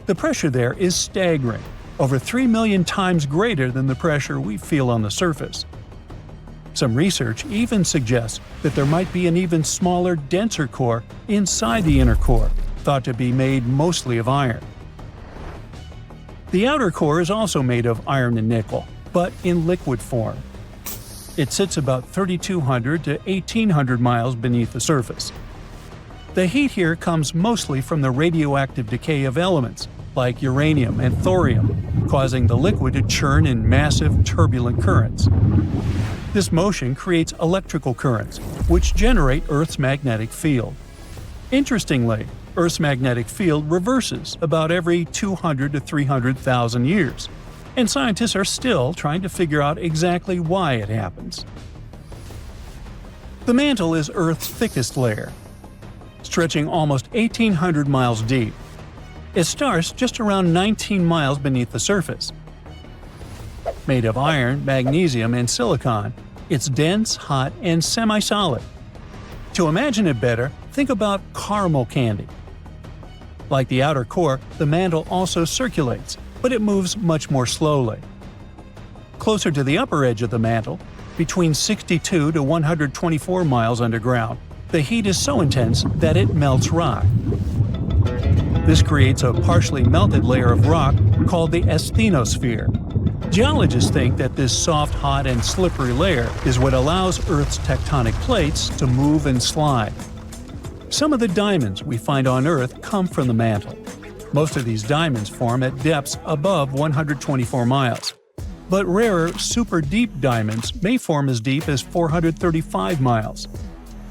The pressure there is staggering, over 3 million times greater than the pressure we feel on the surface. Some research even suggests that there might be an even smaller, denser core inside the inner core, thought to be made mostly of iron. The outer core is also made of iron and nickel, but in liquid form. It sits about 3,200 to 1,800 miles beneath the surface. The heat here comes mostly from the radioactive decay of elements, like uranium and thorium, causing the liquid to churn in massive, turbulent currents. This motion creates electrical currents, which generate Earth's magnetic field. Interestingly, Earth's magnetic field reverses about every 200 to 300,000 years, and scientists are still trying to figure out exactly why it happens. The mantle is Earth's thickest layer, stretching almost 1,800 miles deep. It starts just around 19 miles beneath the surface. Made of iron, magnesium, and silicon, it's dense, hot, and semi-solid. To imagine it better, think about caramel candy. Like the outer core, the mantle also circulates, but it moves much more slowly. Closer to the upper edge of the mantle, between 62 to 124 miles underground, the heat is so intense that it melts rock. This creates a partially melted layer of rock called the asthenosphere. Geologists think that this soft, hot, and slippery layer is what allows Earth's tectonic plates to move and slide. Some of the diamonds we find on Earth come from the mantle. Most of these diamonds form at depths above 124 miles. But rarer, super-deep diamonds may form as deep as 435 miles.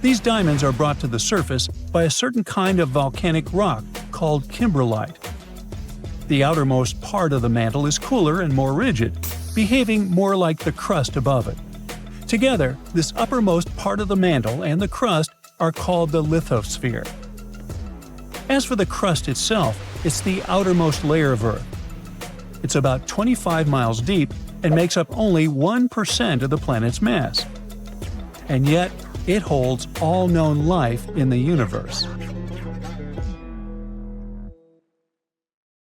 These diamonds are brought to the surface by a certain kind of volcanic rock called kimberlite. The outermost part of the mantle is cooler and more rigid, behaving more like the crust above it. Together, this uppermost part of the mantle and the crust are called the lithosphere. As for the crust itself, it's the outermost layer of Earth. It's about 25 miles deep and makes up only 1% of the planet's mass. And yet, it holds all known life in the universe.